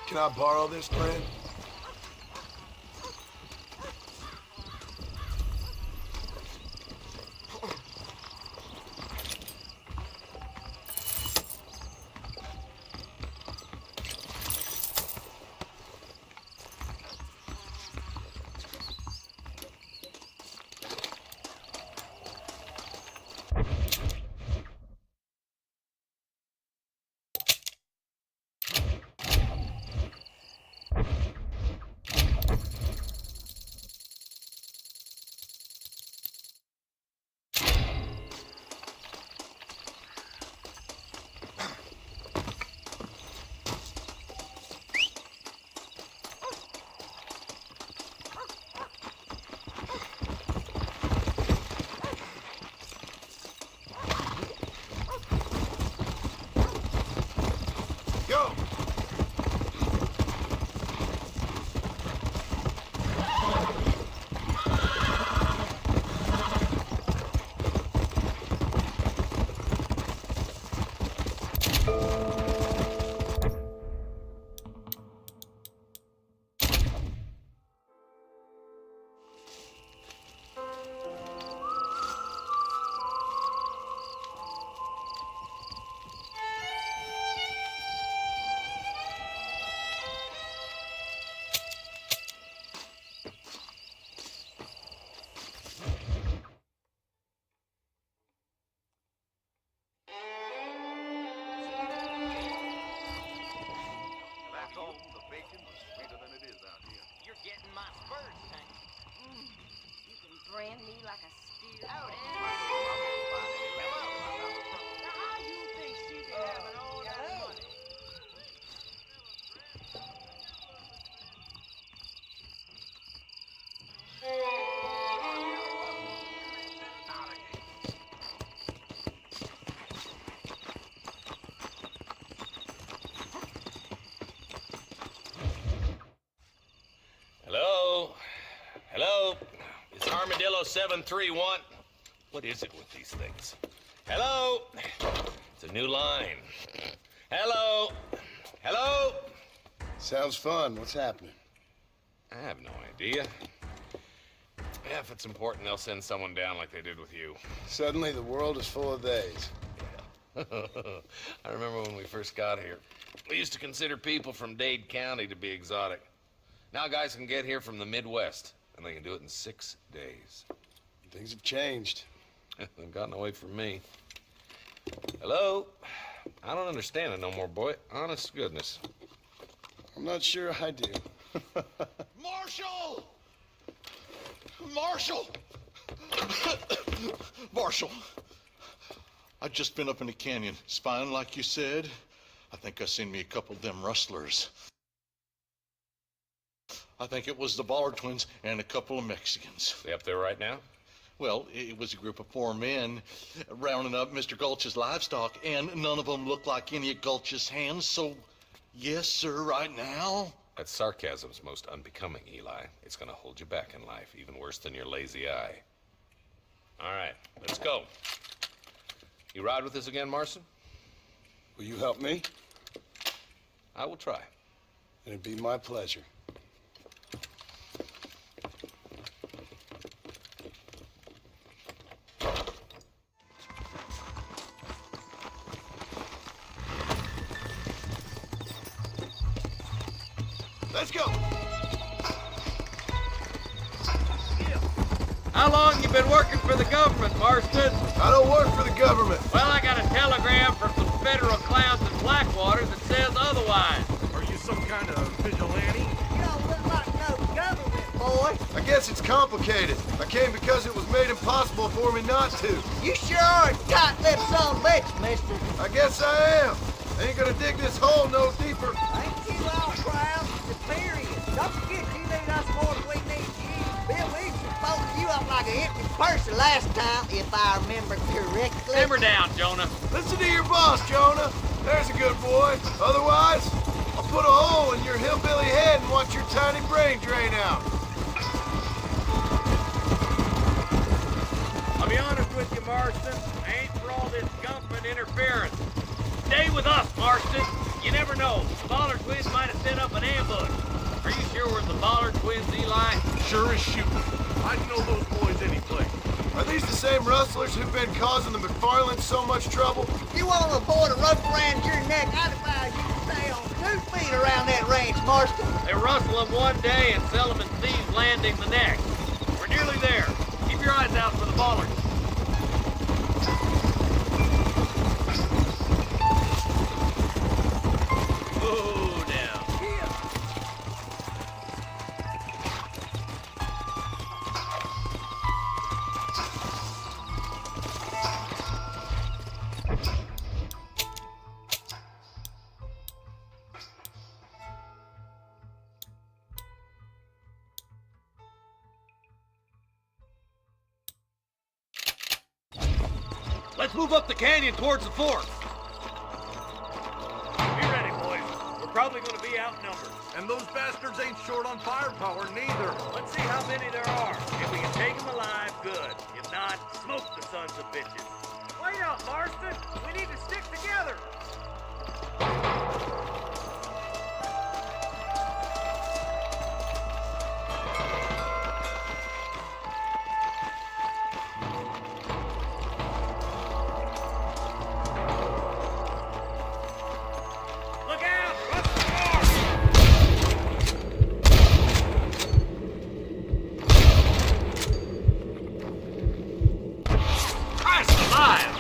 Can I borrow this, friend? Armadillo 731. What is it with these things? Hello? It's a new line. Hello? Hello? Sounds fun. What's happening? I have no idea. Yeah, if it's important, they'll send someone down like they did with you. Suddenly, the world is full of theys. I remember when we first got here. We used to consider people from Dade County to be exotic. Now guys can get here from the Midwest, and they can do it in 6 days. Things have changed. They've gotten away from me. Hello? I don't understand it no more, boy. Honest goodness. I'm not sure I do. Marshall! Marshall! Marshall! I just been up in the canyon, spying like you said. I think I seen me a couple of them rustlers. I think it was the Ballard twins and a couple of Mexicans. They up there right now? Well, it was a group of 4 men rounding up Mr. Gulch's livestock, and none of them looked like any of Gulch's hands, so yes, sir, right now. That sarcasm's most unbecoming, Eli. It's gonna hold you back in life, even worse than your lazy eye. All right, let's go. You ride with us again, Marston? Will you help me? I will try. It'd be my pleasure. Let's go. How long you been working for the government, Marston? I don't work for the government. Well, I got a telegram from some federal clowns in Blackwater that says otherwise. Are you some kind of vigilante? You don't look like no government, boy. I guess it's complicated. I came because it was made impossible for me not to. You sure are a tight-lipped son of a bitch, mister. I guess I am. I ain't gonna dig this hole no deeper. Ain't you all proud? Superior. Don't forget you need us more than we need you. Bill, we folded you up like an empty purse the last time, if I remember correctly. Simmer down, Jonah. Listen to your boss, Jonah. There's a good boy. Otherwise, I'll put a hole in your hillbilly head and watch your tiny brain drain out. I'll be honest with you, Marston. I ain't for all this government interference. Stay with us, Marston. You never know. The Ballard twins might have set up an ambush. Are you sure we're the Ballard twins, Eli? Sure as shooting. I'd know those boys any place. Are these the same rustlers who've been causing the McFarlands so much trouble? If you want to avoid a rope around your neck, I'd advise you to stay on 2 feet around that ranch, Marston. They rustle them one day and sell them in Thieves Landing the next. We're nearly there. Keep your eyes out for the Ballards. Whoa, now. Let's move up the canyon towards the fort. Be ready, boys. We're probably going to be outnumbered. And those bastards ain't short on firepower, neither. Let's see how many there are. If we can take them alive, good. If not, smoke the sons of bitches. Wait out, Marston. We need to stick together. Look out! Let's march! Christ alive!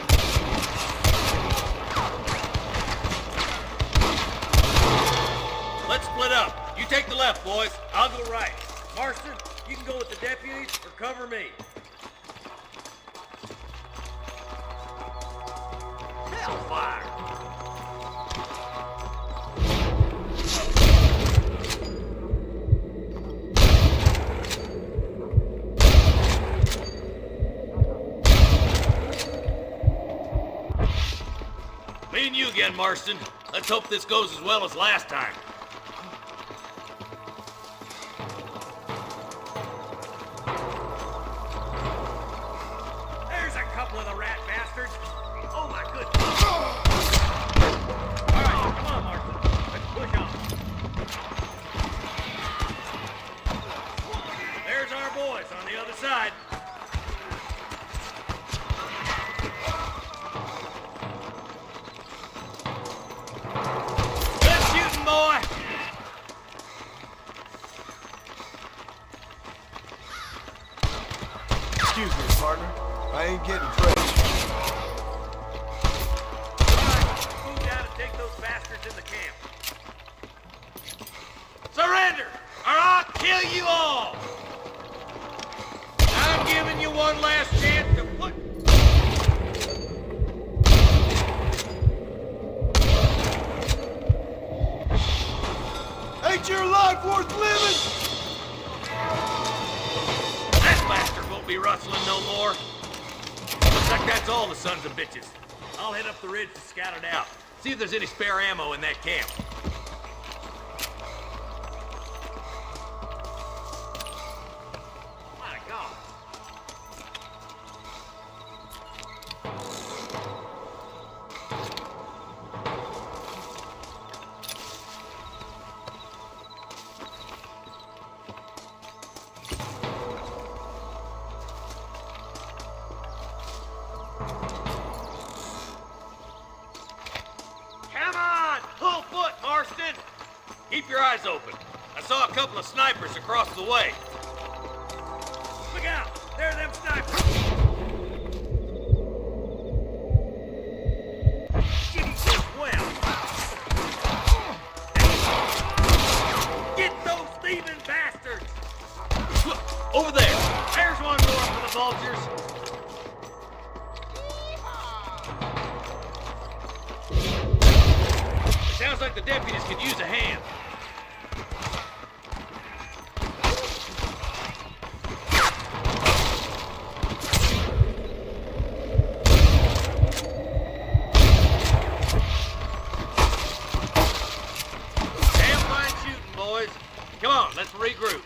Let's split up. You take the left, boys. I'll go right. Marston, you can go with the deputies or cover me. Hellfire! Me and you again, Marston. Let's hope this goes as well as last time. Excuse me, partner. I ain't getting fresh. Move down and take those bastards in the camp. Surrender, or I'll kill you all! I'm giving you one last chance to put... Ain't your life worth living? That bastard won't be rustling no more. Looks like that's all the sons of bitches. I'll head up the ridge to scout it out. See if there's any spare ammo in that camp. My God. Come on! Full foot, Marston! Keep your eyes open. I saw a couple of snipers across the way. Look out! There are them snipers! Jesus, well! Get those thieving bastards! Look, over there! There's one more for the vultures! Sounds like the deputies could use a hand. Damn fine shooting, boys. Come on, let's regroup.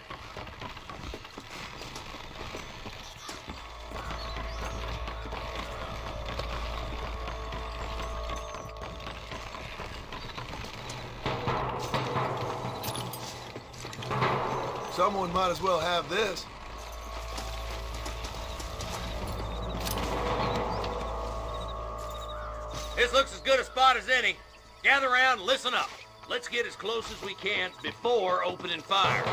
Someone might as well have this. This looks as good a spot as any. Gather around and listen up. Let's get as close as we can before opening fire.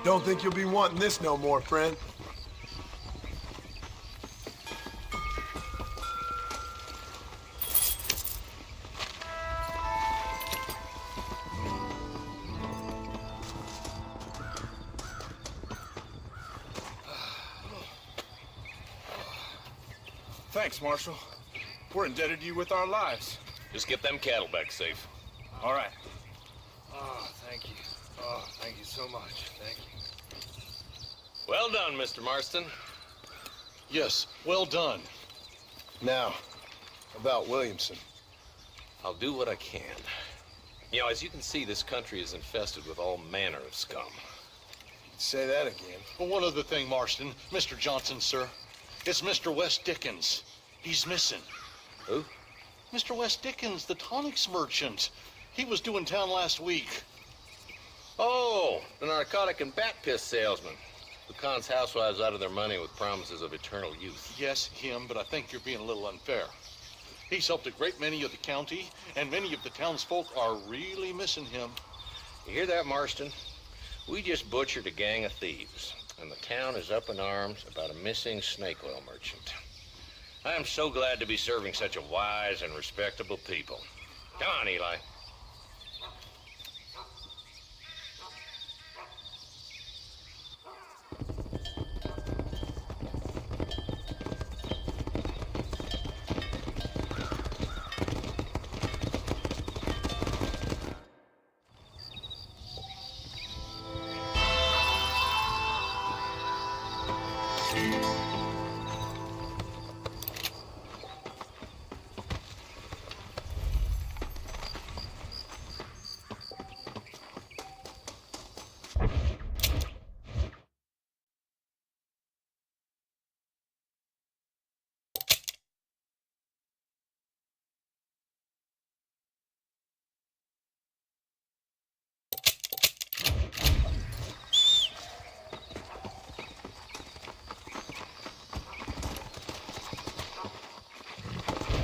Don't think you'll be wanting this no more, friend. Thanks, Marshal. We're indebted to you with our lives. Just get them cattle back safe. All right. Oh, thank you. Oh, thank you so much. Thank you. Well done, Mr. Marston. Yes, well done. Now, about Williamson. I'll do what I can. You know, as you can see, this country is infested with all manner of scum. Say that again. Well, one other thing, Marston. Mr. Johnson, sir. It's Mr. Wes Dickens. He's missing. Who? Mr. Wes Dickens, the tonics merchant. He was due in town last week. Oh, the narcotic and bat piss salesman. Who cons housewives out of their money with promises of eternal youth. Yes, him, but I think you're being a little unfair. He's helped a great many of the county, and many of the townsfolk are really missing him. You hear that, Marston? We just butchered a gang of thieves, and the town is up in arms about a missing snake oil merchant. I am so glad to be serving such a wise and respectable people. Come on, Eli.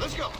Let's go.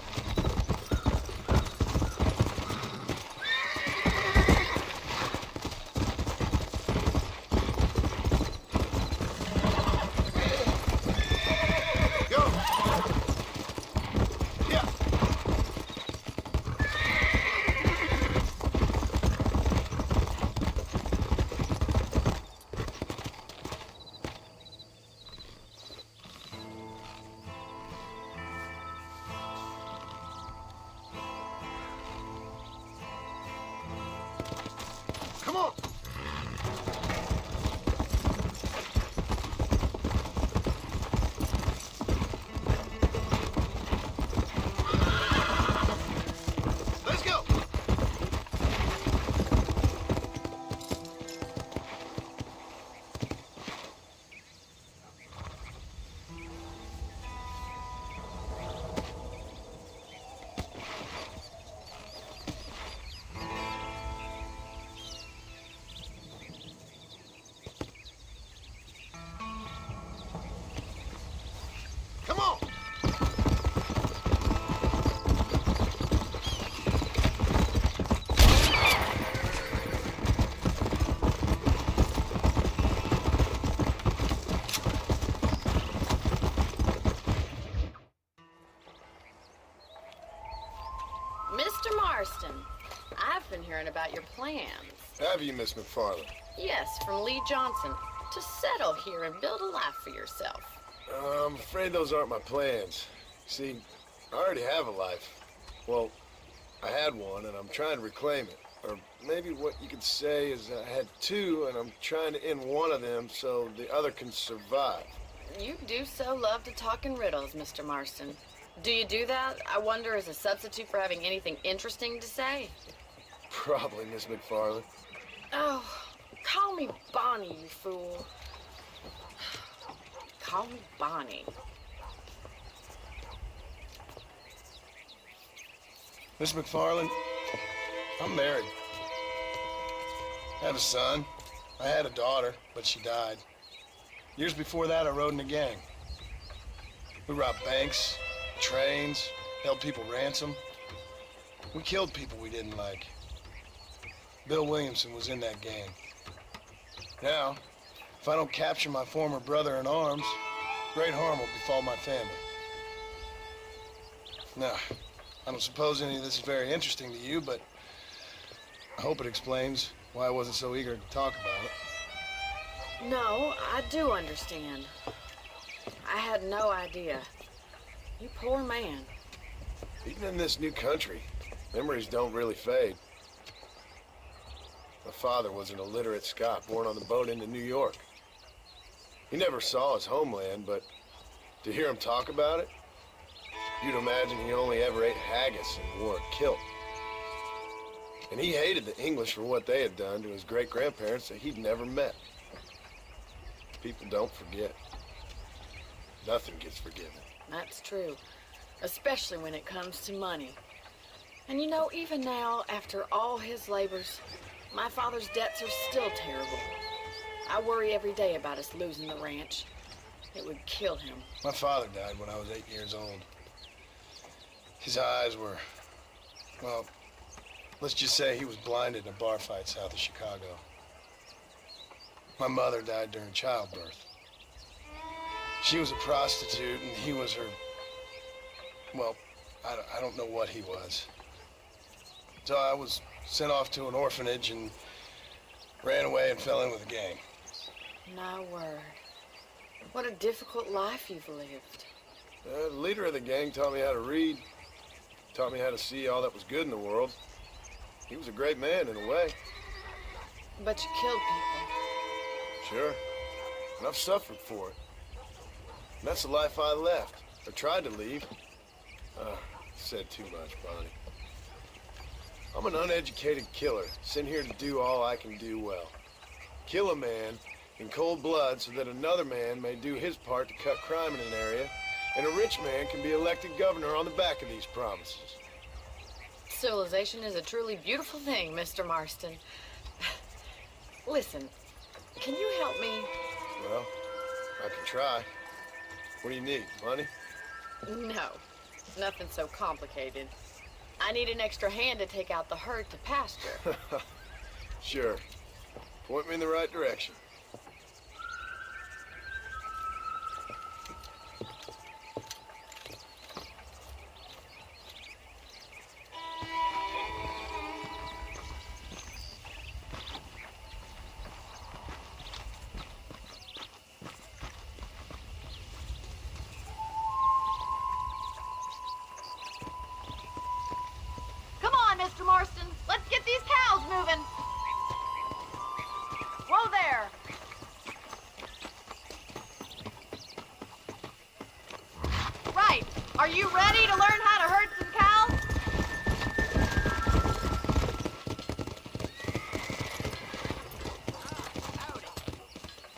Come on. Let's go. Come on. Mr. Marston, I've been hearing about your plans. Have you, Miss McFarland? Yes, from Lee Johnson, to settle here and build a life for yourself. I'm afraid those aren't my plans. See, I already have a life. Well, I had one, and I'm trying to reclaim it. Or maybe what you could say is I had two, and I'm trying to end one of them so the other can survive. You do so love to talk in riddles, Mr. Marston. Do you do that, I wonder, as a substitute for having anything interesting to say? Probably, Miss McFarland. Oh, call me Bonnie, you fool. Call me Bonnie. Miss McFarland, I'm married. I have a son. I had a daughter, but she died. Years before that, I rode in a gang. We robbed banks, trains, held people ransom. We killed people we didn't like. Bill Williamson was in that gang. Now, if I don't capture my former brother in arms, great harm will befall my family. Now, I don't suppose any of this is very interesting to you, but I hope it explains why I wasn't so eager to talk about it. No, I do understand. I had no idea. You poor man. Even in this new country, memories don't really fade. My father was an illiterate Scot born on the boat into New York. He never saw his homeland, but to hear him talk about it, you'd imagine he only ever ate haggis and wore a kilt. And he hated the English for what they had done to his great-grandparents that he'd never met. People don't forget. Nothing gets forgiven. That's true, especially when it comes to money. And you know, even now, after all his labors, my father's debts are still terrible. I worry every day about us losing the ranch. It would kill him. My father died when I was 8 years old. His eyes were, well, let's just say he was blinded in a bar fight south of Chicago. My mother died during childbirth. She was a prostitute, and he was her, well, I don't know what he was. So I was sent off to an orphanage and ran away and fell in with a gang. My word. What a difficult life you've lived. The leader of the gang taught me how to read, taught me how to see all that was good in the world. He was a great man in a way. But you killed people. Sure. And I've suffered for it. And that's the life I left, or tried to leave. Said too much, Bonnie. I'm an uneducated killer, sent here to do all I can do well. Kill a man in cold blood so that another man may do his part to cut crime in an area, and a rich man can be elected governor on the back of these promises. Civilization is a truly beautiful thing, Mr. Marston. Listen, can you help me? Well, I can try. What do you need, money? No. Nothing so complicated. I need an extra hand to take out the herd to pasture. Sure. Point me in the right direction. Come on, Mr. Marston. Let's get these cows moving. Whoa there. Right. Are you ready to learn how to herd some cows?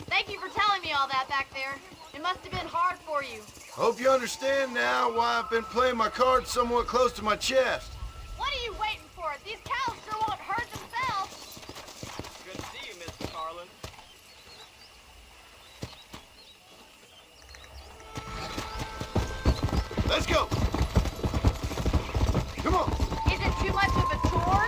Thank you for telling me all that back there. It must have been hard for you. Hope you understand now why I've been playing my cards somewhat close to my chest. What are you waiting for? These cows sure won't herd themselves. Good to see you, Mr. Carlin. Let's go! Come on! Is it too much of a chore?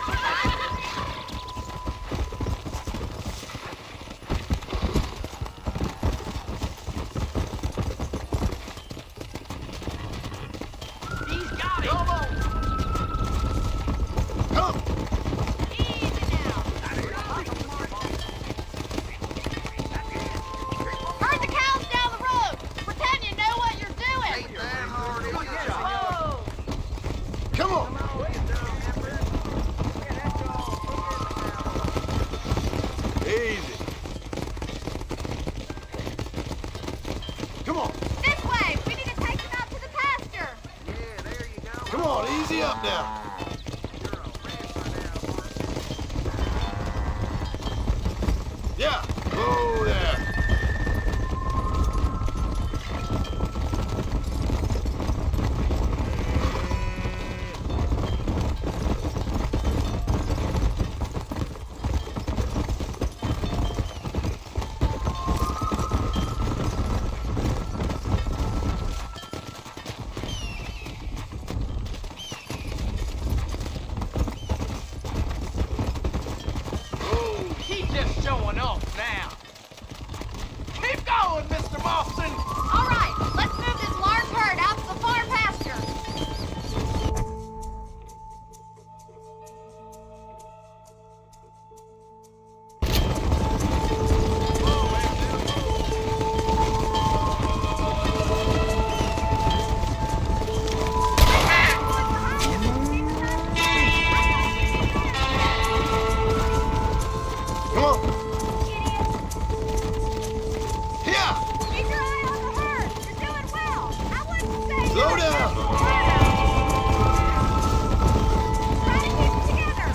He's got it! Come on! Come! Easy now. Herd the cows down the road. Pretend you know what you're doing. Whoa. Come on! Easy. Come on. This way. We need to take them out to the pasture. Come on, easy up now. Yeah, go there. He's just showing off now. Keep going, Mr. Marston. All right. Let's move this large herd out to the far pasture. Come on. Here. Keep your eye on the herd. You're doing well. I wouldn't say. Slow down. Try to keep it together.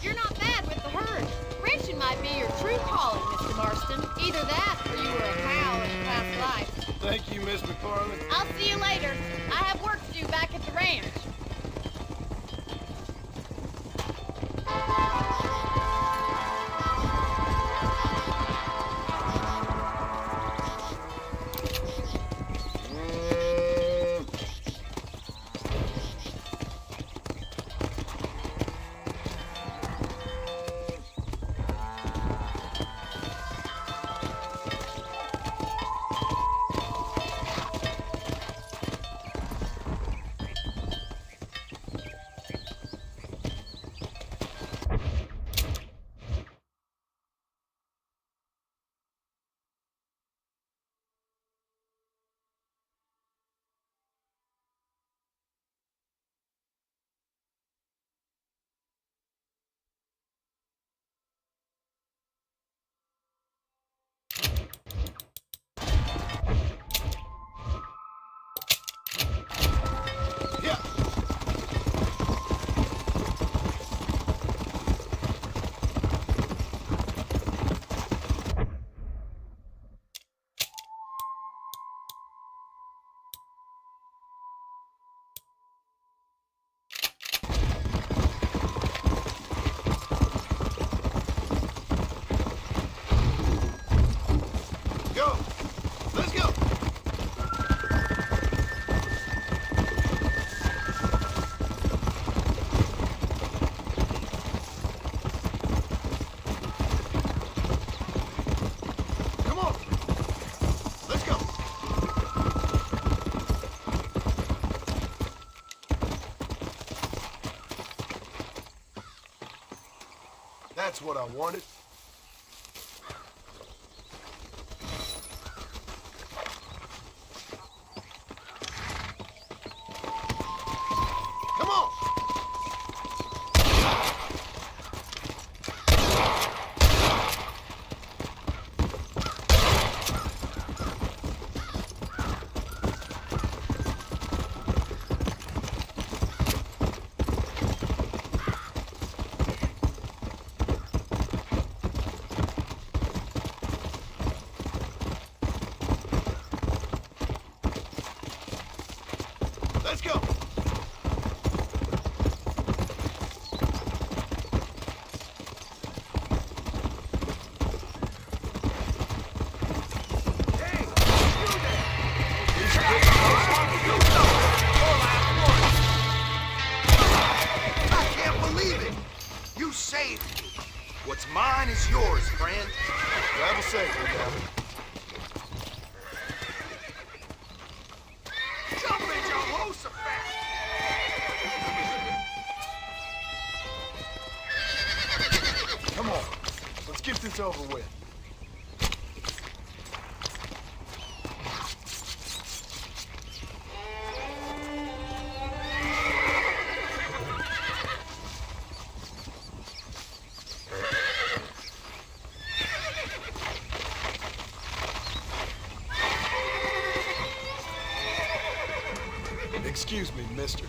You're not bad with the herd. Ranching might be your true calling, Mr. Marston. Either that or you were a That's what I wanted. Come on! Let's go! I can't believe it! You saved me. What's mine is yours, friend. Travel safely, Gavin. Jump in Jehoshaphat! Come on. Let's get this over with. Excuse me, mister.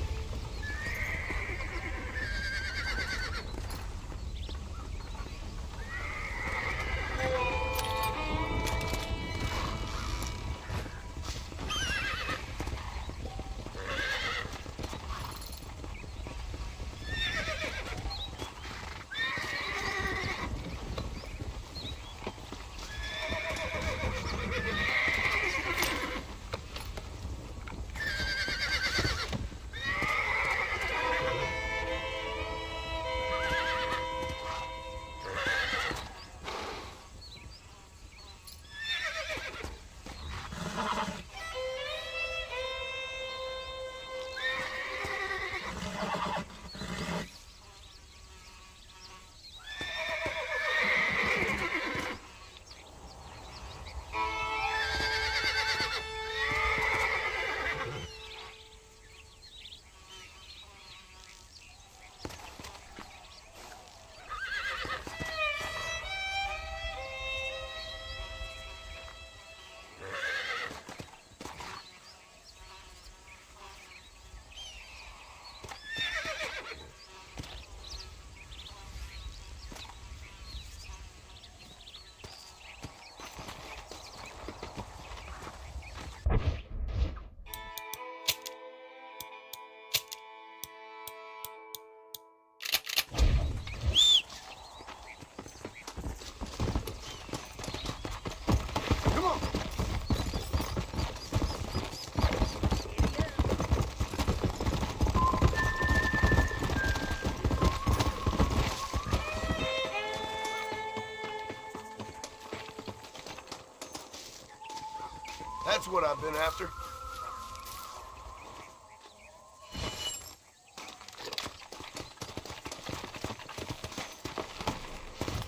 That's what I've been after.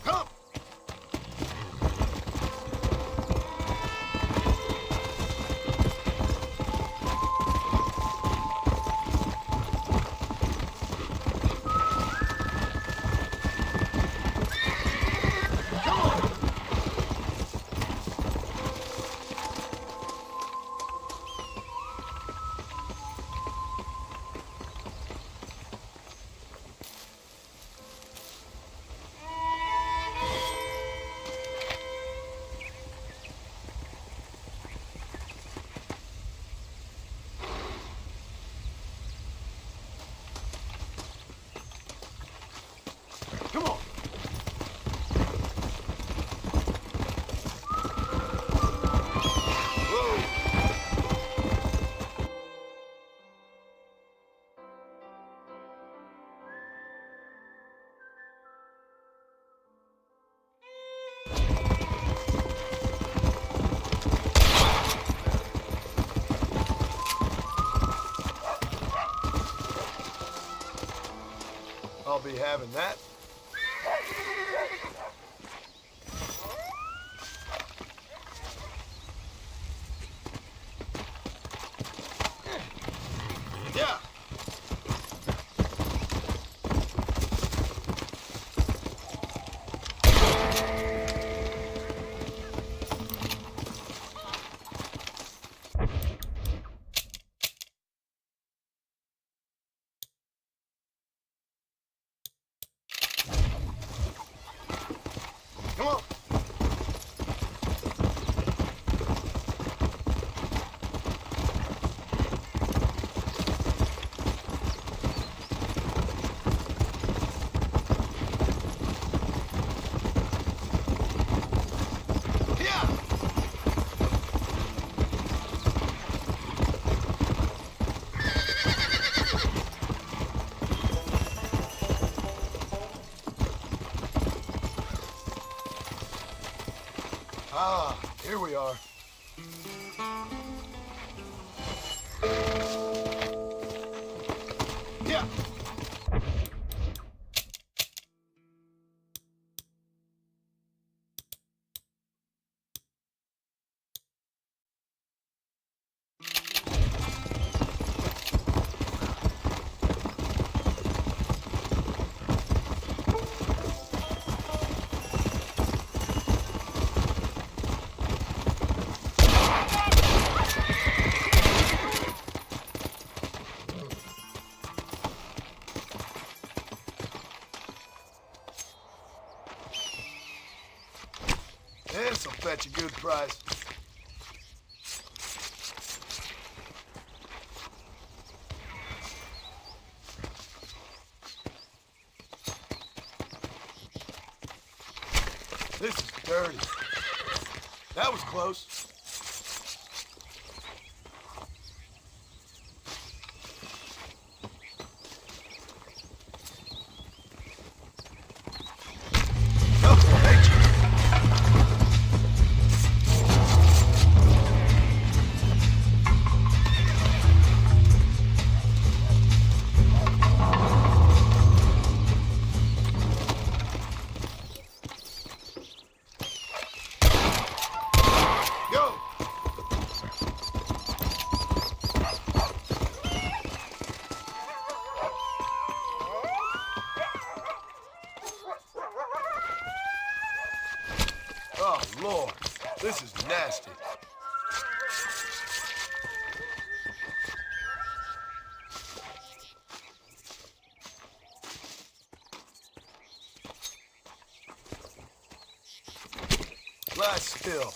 Come! Come on! I'll be having that. Yeah. Come on. Ah, here we are. Yeah. This'll fetch a good price. This is dirty. That was close. Oh, Lord. This is nasty. Lie still.